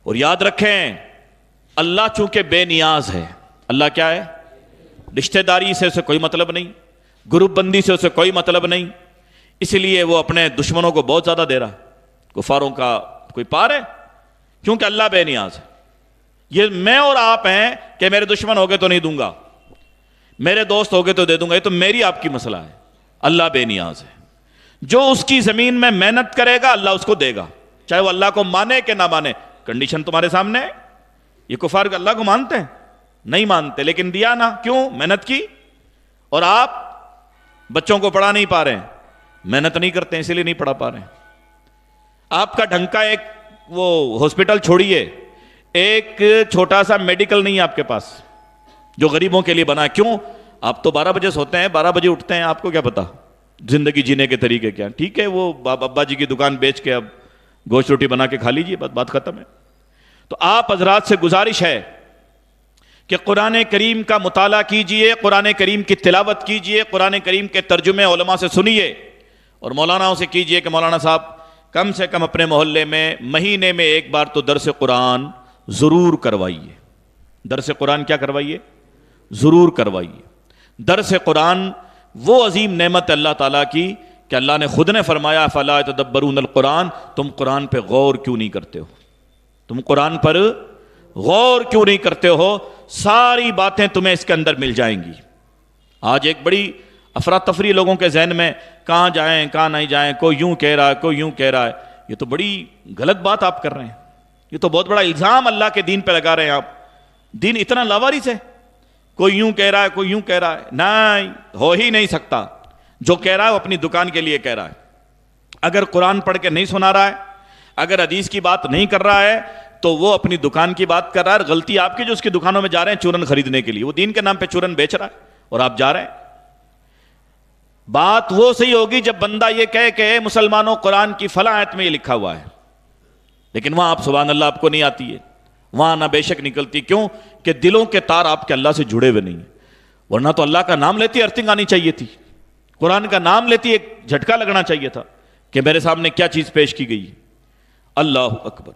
Speaker 1: اور یاد رکھیں اللہ چونکہ بے نیاز ہے. اللہ کیا ہے؟ رشتہ داری سے اسے کوئی مطلب نہیں, گروپ بندی سے اسے کوئی مطلب نہیں. اس لیے وہ اپنے دشمنوں کو بہت زیادہ دے رہا ہے. کفاروں کا کوئی پار ہے؟ کیونکہ اللہ بے نیاز ہے. یہ میں اور آپ ہیں کہ میرے دشمن ہو گئے تو نہیں دوں گا, میرے دوست ہو گئے تو دے دوں گا, یہ تو میری آپ کی مسئلہ ہے. اللہ بے نیاز ہے. جو اس کی زمین میں محنت کرے گا اللہ اس کو دے گا, چاہے وہ اللہ کو مانے کہ نہ مانے. کنڈیشن تمہارے سامنے ہے. یہ کفار اللہ کو مانتے ہیں؟ نہیں مانتے, لیکن دیا نا. کیوں؟ محنت کی. اور آپ بچوں کو پڑھا نہیں پا رہے ہیں, محنت نہیں کرتے ہیں, اسی لیے نہیں پڑھا پا رہے ہیں. آپ کا ڈھنکا ایک وہ ہاسپٹل چھوڑیے, ایک چھوٹا سا میڈیکل نہیں ہے آپ کے پاس جو غریبوں کے لیے بنا ہے. کیوں؟ آپ تو 12 بجے سوتے ہیں, 12 بجے اٹھتے ہیں, آپ کو کیا پتا زندگی جینے کے طریقے کیا. ٹھیک ہے, وہ ابا جی کی دکان بیچ کے اب گوشت روٹی بنا کے کھا لیجیے, بات ختم ہے. تو آپ حضرات سے گزارش ہے کہ قرآن کریم کا مطالعہ کیجئے, قرآن کریم کی تلاوت کیجئے, قرآن کریم کے ترجمے علماء سے سنیے, اور مولاناؤں سے کیجئے کہ مولانا صاحب کم سے کم اپنے محلے میں مہینے میں ایک بار تو درس قرآن ضرور کروائیے. درس قرآن کیا کروائیے؟ ضرور کروائیے. درس قرآن وہ عظیم نعمت اللہ تعالیٰ کی کہ اللہ نے خود نے فرمایا فلا یتدبرون القرآن, تم قرآن پہ غور کیوں نہیں کرتے ہو؟ تم قرآن پر غور کیوں نہیں کرتے ہو؟ ساری باتیں تمہیں اس کے اندر مل جائیں گی. آج ایک بڑی افراتفری لوگوں کے ذہن میں, کہاں جائیں کہاں نہیں جائیں, کوئی یوں کہہ رہا ہے کوئی یوں کہہ رہا ہے. یہ تو بڑی غلط بات آپ کر رہے ہیں, یہ تو بہت بڑا الزام اللہ کے دین پہ لگا رہے ہیں آپ. دین اتنا لاوارث ہے, کوئی یوں کہہ رہا ہے کوئی یوں کہہ رہا ہے. نہیں, ہو ہی نہیں سکتا. جو کہہ رہا ہے وہ اپنی دکان کے لیے کہہ رہا ہے. اگر قرآن پڑھ کے نہیں سنا رہا ہے, اگر حدیث کی بات نہیں کر رہا ہے, تو وہ اپنی دکان کی بات کر رہا ہے. غلطی آپ کی جو اس کی دکانوں میں جا رہے ہیں چورن خریدنے کے لیے, وہ دین کے نام پہ چورن بیچ رہا ہے اور آپ جا رہے ہیں. بات وہ صحیح ہوگی جب بندہ یہ کہے کہ اے مسلمانوں قرآن کی فلاں آیت میں یہ لکھا ہوا ہے, لیکن وہاں آپ سبحان اللہ آپ کو نہیں آتی ہے, وہاں نہ بے شک نکلتی. کیوں؟ کہ دلوں کے تار آپ کے اللہ سے جڑے ہوئے نہیں ہیں. ورنہ تو اللہ کا نام لیتی ارتھنگ آنی چاہیے تھی, قرآن کا نام لیتی ایک جھٹکا لگنا چاہیے تھا کہ میرے سامنے کیا چیز پیش کی گئی. اللہ اکبر.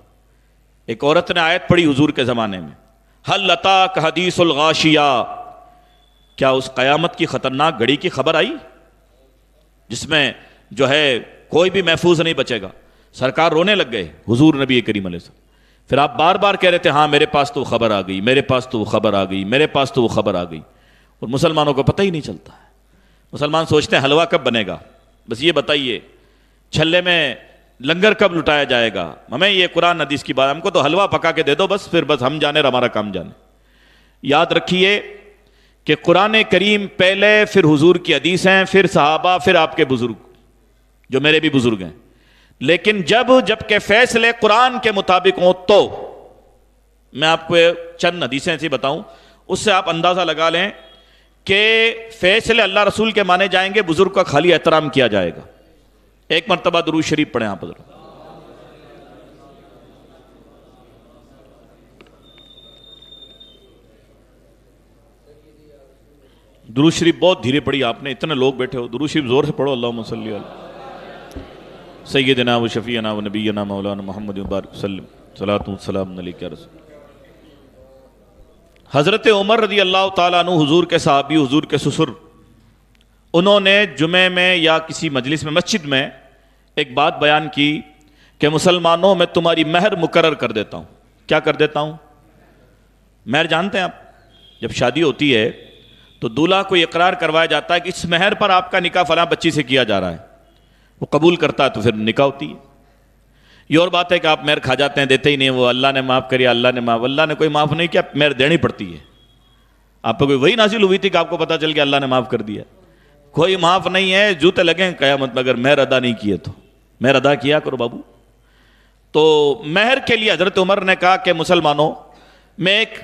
Speaker 1: ایک عورت نے آیت پڑھی حضور کے زمانے میں, ہل اتاک حدیث الغاشیہ, کیا اس قیامت کی خطرناک گھڑی کی خبر آئی جس میں جو ہے کوئی بھی محفوظ نہیں بچے گا. سرکار رونے لگ گئے, حضور نبی کریم علیہ السلام. پھر آپ بار بار کہہ رہے تھے ہاں میرے پاس تو وہ خبر آ گئی, میرے پاس تو وہ خبر آ گئی, میرے پاس تو وہ خبر آ گئی. اور مسلمانوں کو پتہ ہی نہیں چلتا ہے. مسلمان سوچتے ہیں حلوہ کب بنے گا, بس یہ بتائیے چھلے میں لنگر کب لٹایا جائے گا, ہمیں یہ قرآن حدیث کی بات, ہم کو تو حلوہ پکا کے دے دو بس, پھر بس ہم جانے ہمارا کام جانے. یاد رکھیے کہ قرآن کریم پہلے, پھر حضور کی حدیث ہیں, پھر صحابہ, پھر آپ کے بزرگ جو میرے بھی بزرگ ہیں. لیکن جب کہ فیصلے قرآن کے مطابق ہوں تو میں آپ کو چند حدیثیں ایسی بتاؤں، اس سے آپ اندازہ لگا لیں کہ فیصلے اللہ رسول کے مانے جائیں گے، بزرگ کا خالی احترام کیا جائے گا۔ ایک مرتبہ درود شریف پڑھیں آپ حضرت۔ درود شریف بہت دھیرے پڑھی آپ نے، اتنے لوگ بیٹھے ہو، درود شریف زور سے پڑھو۔ اللہم صلی علی سیدنا و شفیعنا و نبینا مولانا محمد مبارک وسلم، صلاۃ و سلام علیک یا رسول۔ حضرت عمر رضی اللہ تعالیٰ عنہ حضور کے صحابی، حضور کے سسر، انہوں نے جمعے میں یا کسی مجلس میں، مسجد میں ایک بات بیان کی کہ مسلمانوں میں تمہاری مہر مقرر کر دیتا ہوں۔ کیا کر دیتا ہوں؟ مہر جانتے ہیں آپ؟ جب شادی ہوتی ہے تو دولہا کو اقرار کروایا جاتا ہے کہ اس مہر پر آپ کا نکاح فلاں بچی سے کیا جا رہا ہے، وہ قبول کرتا ہے تو پھر نکاح ہوتی ہے۔ یہ اور بات ہے کہ آپ مہر کھا جاتے ہیں، دیتے ہی نہیں، وہ اللہ نے معاف کری، اللہ نے کوئی معاف نہیں کیا، مہر دینی پڑتی ہے۔ آپ پہ کوئی وہی نازل ہوئی تھی کہ آپ کو پتہ چل گیا اللہ نے معاف کر دیا؟ کوئی معاف نہیں ہے، جوتے لگیں قیامت میں اگر مہر ادا نہیں کیے تو۔ مہر ادا کیا کرو بابو۔ تو مہر کے لیے حضرت عمر نے کہا کہ مسلمانوں میں ایک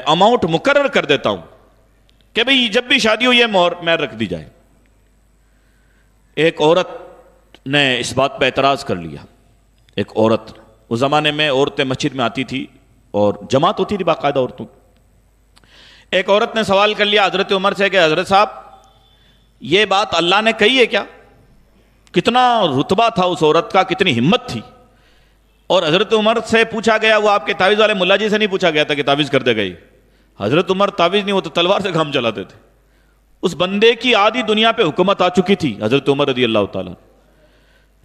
Speaker 1: اماؤنٹ مقرر کر دیتا ہوں کہ بھئی جب بھی شادی ہو یہ مہر رکھ دی جائے۔ ایک عورت نے اس بات پہ اعتراض کر لیا، ایک عورت، اس زمانے میں عورتیں مسجد میں آتی تھی اور جماعت ہوتی تھی باقاعدہ عورتوں۔ ایک عورت نے سوال کر لیا حضرت عمر سے کہ حضرت صاحب یہ بات اللہ نے کہی ہے کیا؟ کتنا رتبہ تھا اس عورت کا، کتنی ہمت تھی۔ اور حضرت عمر سے پوچھا گیا، وہ آپ کے تعویذ والے ملا جی سے نہیں پوچھا گیا تھا کہ تعویذ کر دے گئی، حضرت عمر تعویذ نہیں، وہ تو تلوار سے کام چلاتے تھے۔ اس بندے کی آدھی دنیا پہ حکومت آ چکی تھی، حضرت عمر رضی اللہ تعالیٰ،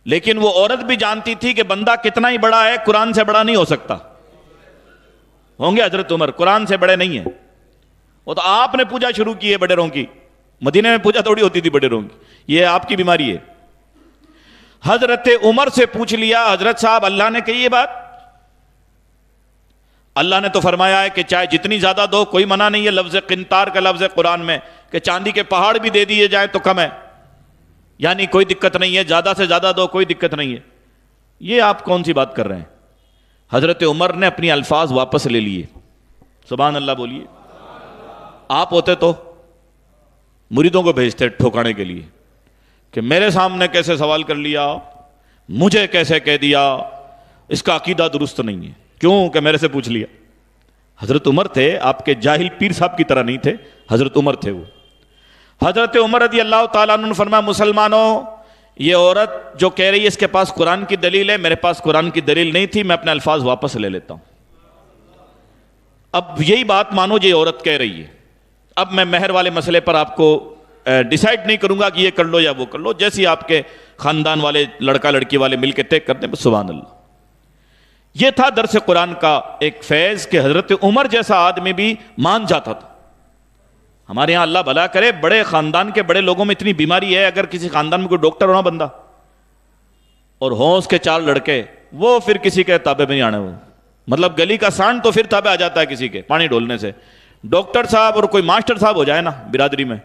Speaker 1: لیکن وہ عورت بھی جانتی تھی کہ بندہ کتنا ہی بڑا ہے، قرآن سے بڑا نہیں ہو سکتا۔ ہوں گے حضرت عمر قرآن سے بڑے نہیں ہیں، وہ تو آپ نے پوجا شروع کی ہے بڑیروں کی، مدینہ میں پوجا تھوڑی ہوتی تھی بڑیروں کی، یہ آپ کی بیماری ہے۔ حضرت عمر سے پوچھ لیا حضرت صاحب اللہ نے کہی یہ بات؟ اللہ نے تو فرمایا ہے کہ چاہے جتنی زیادہ دو کوئی منع نہیں ہے، لفظ قنطار کا لفظ ہے قرآن میں کہ چاندی کے پہاڑ بھی دے دیے جائیں تو کم ہے، یعنی کوئی دقت نہیں ہے، زیادہ سے زیادہ دو کوئی دقت نہیں ہے۔ یہ آپ کون سی بات کر رہے ہیں؟ حضرت عمر نے اپنی الفاظ واپس لے لیے، سبحان اللہ بولیے۔ آپ ہوتے تو مریدوں کو بھیجتے ٹھوکانے کے لیے کہ میرے سامنے کیسے سوال کر لیا، مجھے کیسے کہہ دیا، اس کا عقیدہ درست نہیں ہے، کیوں کہ میرے سے پوچھ لیا۔ حضرت عمر تھے، آپ کے جاہل پیر صاحب کی طرح نہیں تھے، حضرت عمر تھے وہ۔ حضرت عمر رضی اللہ تعالیٰ عنہ نے فرمایا مسلمانوں یہ عورت جو کہہ رہی ہے اس کے پاس قرآن کی دلیل ہے، میرے پاس قرآن کی دلیل نہیں تھی، میں اپنے الفاظ واپس لے لیتا ہوں۔ اب یہی بات مانو جو یہ عورت کہہ رہی ہے، اب میں مہر والے مسئلے پر آپ کو ڈیسائیڈ نہیں کروں گا کہ یہ کر لو یا وہ کر لو، جیسی آپ کے خاندان والے لڑکا لڑکی والے مل کے طے کرتے ہیں، سبحان اللہ۔ یہ تھا درس قرآن کا ایک فیض کہ حضرت عمر جیسا آدمی بھی مان جاتا تھا۔ ہمارے ہاں اللہ بھلا کرے بڑے خاندان کے بڑے لوگوں میں اتنی بیماری ہے، اگر کسی خاندان میں کوئی ڈاکٹر ہونا بندہ اور ہوں اس کے 4 لڑکے، وہ پھر کسی کے تابع میں نہیں آنے، وہ مطلب گلی کا سانڈ تو پھر تابع آ جاتا ہے کسی کے پانی ڈولنے سے۔ ڈاکٹر صاحب اور کوئی ماسٹر صاحب ہو جائے نا برادری میں،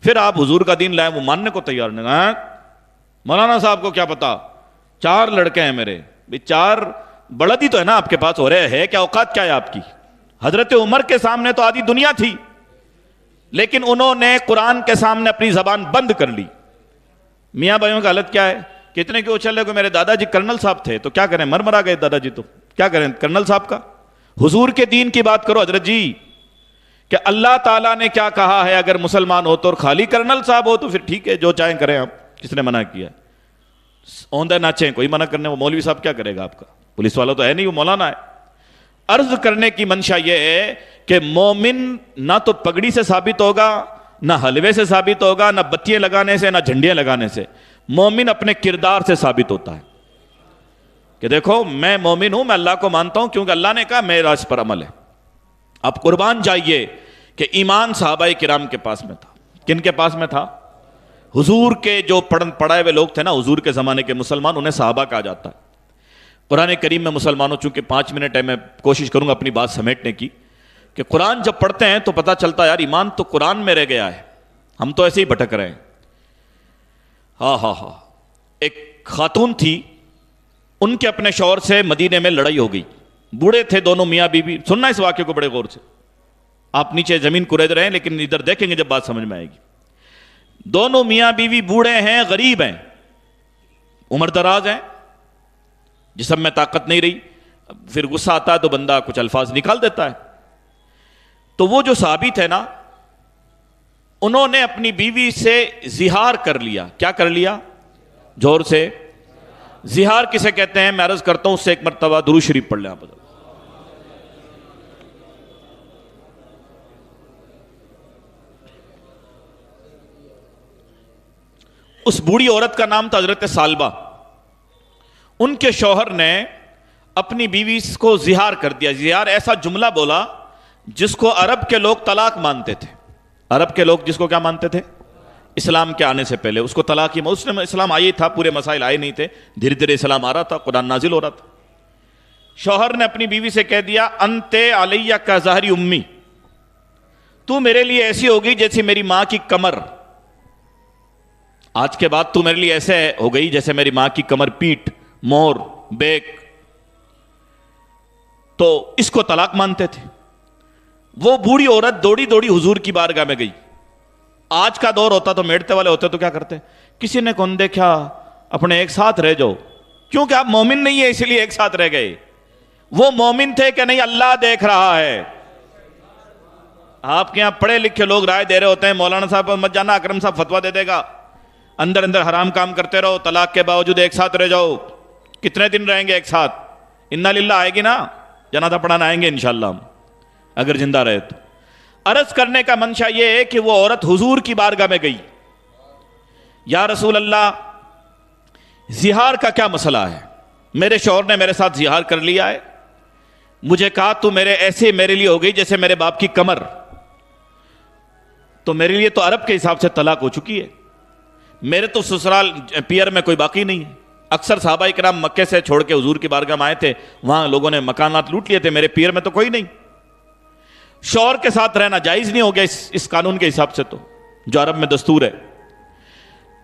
Speaker 1: پھر آپ حضور کا دین لائیں وہ ماننے کو تیار نہیں۔ مولانا صاحب کو کیا پتا 4 لڑکے ہیں میرے، 4 بڑھتی تو ہے نا آپ کے پاس، ہو رہے ہے کیا، اوقات کیا ہے آپ کی؟ حضرت عمر کے سامنے تو آدھی دنیا تھی، لیکن انہوں نے قرآن کے سامنے اپنی زبان بند کر لی۔ میاں بھائیوں کا حالت کیا ہے، کتنے کے اچھل کو میرے دادا جی کرنل صاحب تھے تو کیا کریں، مرا گئے دادا جی، تو کیا کریں کرنل صاحب کا؟ حضور کے دین کی بات کرو حضرت جی، کہ اللہ تعالیٰ نے کیا کہا ہے، اگر مسلمان ہو تو اور خالی کرنل صاحب ہو تو پھر ٹھیک ہے جو چاہیں کریں آپ، کس نے منع کیا؟ اوندے ناچیں کوئی منع کرنے، وہ مولوی صاحب کیا کرے گا آپ کا، پولیس والا تو ہے نہیں، وہ مولانا ہے۔ عرض کرنے کی منشا یہ ہے کہ مومن نہ تو پگڑی سے ثابت ہوگا، نہ حلوے سے ثابت ہوگا، نہ بتیاں لگانے سے، نہ جھنڈیاں لگانے سے، مومن اپنے کردار سے ثابت ہوتا ہے کہ دیکھو میں مومن ہوں، میں اللہ کو مانتا ہوں کیونکہ اللہ نے کہا میرا اس پر عمل ہے۔ اب قربان جائیے کہ ایمان صحابہ کرام کے پاس میں تھا، کن کے پاس میں تھا؟ حضور کے جو پڑھائے ہوئے لوگ تھے نا حضور کے زمانے کے مسلمان، انہیں صحابہ کہا جاتا ہے۔ قرآن کریم میں مسلمانوں، چونکہ 5 منٹ ہے میں کوشش کروں گا اپنی بات سمیٹنے کی، کہ قرآن جب پڑھتے ہیں تو پتہ چلتا ہے یار ایمان تو قرآن میں رہ گیا ہے، ہم تو ایسے ہی بھٹک رہے ہیں۔ ہاں ایک خاتون تھی، ان کے اپنے شوہر سے مدینے میں لڑائی ہو گئی. بوڑھے تھے دونوں میاں بیوی. سننا اس واقعے کو بڑے غور سے، آپ نیچے زمین کریز رہے ہیں لیکن ادھر دیکھیں گے جب بات سمجھ میں آئے گی. دونوں میاں بیوی بوڑھے ہیں، غریب ہیں، عمر دراز ہیں، جسم میں طاقت نہیں رہی. پھر غصہ آتا ہے تو بندہ کچھ الفاظ نکال دیتا ہے. تو وہ جو صحابی تھے نا، انہوں نے اپنی بیوی سے زہار کر لیا. کیا کر لیا؟ زور سے. زہار کسے کہتے ہیں میں عرض کرتا ہوں، اس سے ایک مرتبہ درود شریف پڑھ لیں آپ. اس بوڑھی عورت کا نام تھا حضرت سالبہ. ان کے شوہر نے اپنی بیوی کو زہار کر دیا. زہار ایسا جملہ بولا جس کو عرب کے لوگ طلاق مانتے تھے. عرب کے لوگ جس کو کیا مانتے تھے؟ اسلام کے آنے سے پہلے اس کو طلاق ہی. اس نے اسلام آئی تھا، پورے مسائل آئے نہیں تھے، دھیرے دھیرے اسلام آ رہا تھا، قرآن نازل ہو رہا تھا. شوہر نے اپنی بیوی سے کہہ دیا انت علیہ کا ظہری امی، تو میرے لیے ایسی ہوگی جیسی میری ماں کی کمر. آج کے بعد تو میرے لیے ایسے ہو گئی جیسے میری ماں کی کمر، پیٹ، مور، بیک. تو اس کو طلاق مانتے تھے. وہ بوڑھی عورت دوڑی دوڑی حضور کی بارگاہ میں گئی. آج کا دور ہوتا تو میڑتے والے ہوتے تو کیا کرتے؟ کسی نے کون دیکھا، اپنے ایک ساتھ رہ جاؤ. کیونکہ آپ مومن نہیں ہے اس لیے ایک ساتھ رہ گئے. وہ مومن تھے کہ نہیں اللہ دیکھ رہا ہے. آپ کے یہاں پڑھے لکھے لوگ رائے دے رہے ہوتے ہیں، مولانا صاحب مت جانا، اکرم صاحب فتویٰ دے دے گا، اندر اندر حرام کام کرتے رہو، طلاق کے باوجود ایک ساتھ رہ جاؤ. کتنے دن رہیں گے ایک ساتھ؟ انا للہ آئے گی نا، جنازہ پڑھانا آئیں گے انشاءاللہ ہم اگر زندہ رہے تو. عرض کرنے کا منشا یہ ہے کہ وہ عورت حضور کی بارگاہ میں گئی. یا رسول اللہ، زہار کا کیا مسئلہ ہے؟ میرے شوہر نے میرے ساتھ زہار کر لیا ہے، مجھے کہا تو میرے لیے ہو گئی جیسے میرے باپ کی کمر. تو میرے لیے تو عرب کے حساب سے طلاق ہو چکی ہے. میرے تو سسرال پیئر میں کوئی باقی نہیں ہے. اکثر صحابہ کرام مکے سے چھوڑ کے حضور کی بارگاہ میں آئے تھے، وہاں لوگوں نے مکانات لوٹ لیے تھے. میرے پیئر میں تو کوئی نہیں. شوہر کے ساتھ رہنا جائز نہیں ہو گیا اس قانون کے حساب سے، تو جو عرب میں دستور ہے.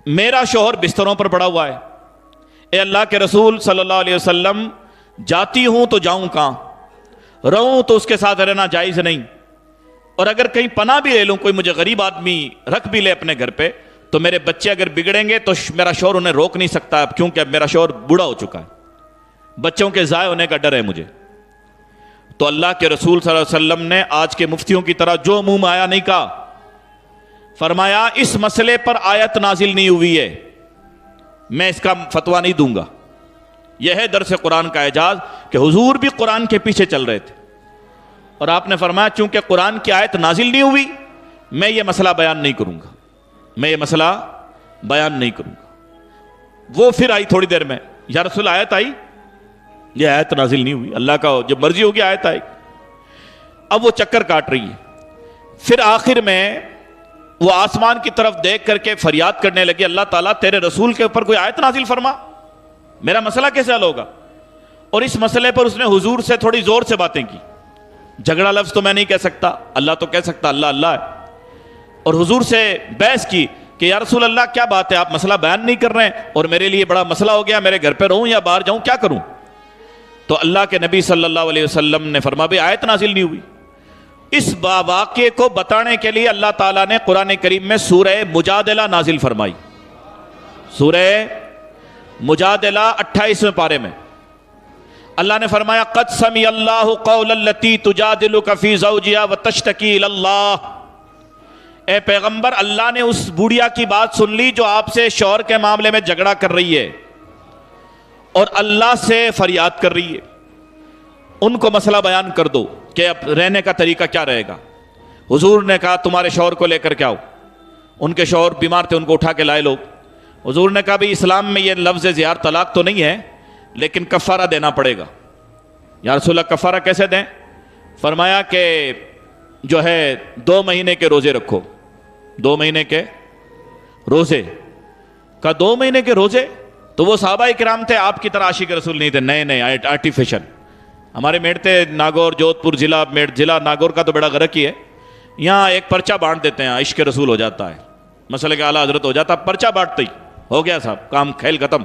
Speaker 1: میرا شوہر بستروں پر پڑا ہوا ہے. اے اللہ کے رسول صلی اللہ علیہ وسلم، جاتی ہوں تو جاؤں کہاں؟ رہوں تو اس کے ساتھ رہنا جائز نہیں. اور اگر کہیں پناہ بھی لے لوں، کوئی مجھے غریب آدمی رکھ بھی لے اپنے گھر پہ، تو میرے بچے اگر بگڑیں گے تو میرا شوہر انہیں روک نہیں سکتا اب، کیونکہ اب میرا شوہر بوڑھا ہو چکا ہے. بچوں کے ضائع ہونے کا ڈر ہے مجھے. تو اللہ کے رسول صلی اللہ علیہ وسلم نے آج کے مفتیوں کی طرح جو منہ میں آیا نہیں کہا. فرمایا اس مسئلے پر آیت نازل نہیں ہوئی ہے، میں اس کا فتویٰ نہیں دوں گا. یہ ہے درس قرآن کا اعجاز کہ حضور بھی قرآن کے پیچھے چل رہے تھے. اور آپ نے فرمایا چونکہ قرآن کی آیت نازل نہیں ہوئی، میں یہ مسئلہ بیان نہیں کروں گا، میں یہ مسئلہ بیان نہیں کروں گا. وہ پھر آئی تھوڑی دیر میں، یا رسول آیت آئی؟ یہ آیت نازل نہیں ہوئی، اللہ کا جب مرضی ہوگی آیت آئے. اب وہ چکر کاٹ رہی ہے. پھر آخر میں وہ آسمان کی طرف دیکھ کر کے فریاد کرنے لگی، اللہ تعالیٰ تیرے رسول کے اوپر کوئی آیت نازل فرما، میرا مسئلہ کیسے حل ہوگا؟ اور اس مسئلے پر اس نے حضور سے تھوڑی زور سے باتیں کی. جھگڑا لفظ تو میں نہیں کہہ سکتا، اللہ تو کہہ سکتا، اللہ اللہ ہے. اور حضور سے بحث کی کہ یا رسول اللہ کیا بات ہے، آپ مسئلہ بیان نہیں کر رہے ہیں اور میرے لیے بڑا مسئلہ ہو گیا، میرے گھر پہ رہوں یا باہر جاؤں، کیا کروں؟ تو اللہ کے نبی صلی اللہ علیہ وسلم نے فرمایا بھی آیت نازل نہیں ہوئی. اس واقعے کو بتانے کے لیے اللہ تعالیٰ نے قرآن کریم میں سورہ مجادلہ نازل فرمائی. سورہ مجادلہ 28ویں پارے میں اللہ نے فرمایا قد سمع اللہ قول التی تجادلک فی زوجہا وتشتکی الی اللہ. اے پیغمبر، اللہ نے اس بوڑھیا کی بات سن لی جو آپ سے شوہر کے معاملے میں جھگڑا کر رہی ہے اور اللہ سے فریاد کر رہی ہے. ان کو مسئلہ بیان کر دو کہ اب رہنے کا طریقہ کیا رہے گا. حضور نے کہا تمہارے شوہر کو لے کر کے آؤ. ان کے شوہر بیمار تھے، ان کو اٹھا کے لائے لوگ. حضور نے کہا بھی اسلام میں یہ لفظ زہار طلاق تو نہیں ہے، لیکن کفارہ دینا پڑے گا. یا رسول اللہ کفارہ کیسے دیں؟ فرمایا کہ جو ہے 2 مہینے کے روزے رکھو. 2 مہینے کے روزے. کہا 2 مہینے کے روزے؟ تو وہ صحابہ کرام تھے، آپ کی طرح عاشق رسول نہیں تھے، نئے آرٹیفیشل. ہمارے میڑتے ناگور جودھ پور ضلع ناگور کا تو بڑا غرق ہی ہے. یہاں ایک پرچہ بانٹ دیتے ہیں، عشق رسول ہو جاتا ہے، مسئلے کے اعلیٰ حضرت ہو جاتا، پرچہ بانٹتے ہی ہو گیا صاحب، کام کھیل ختم.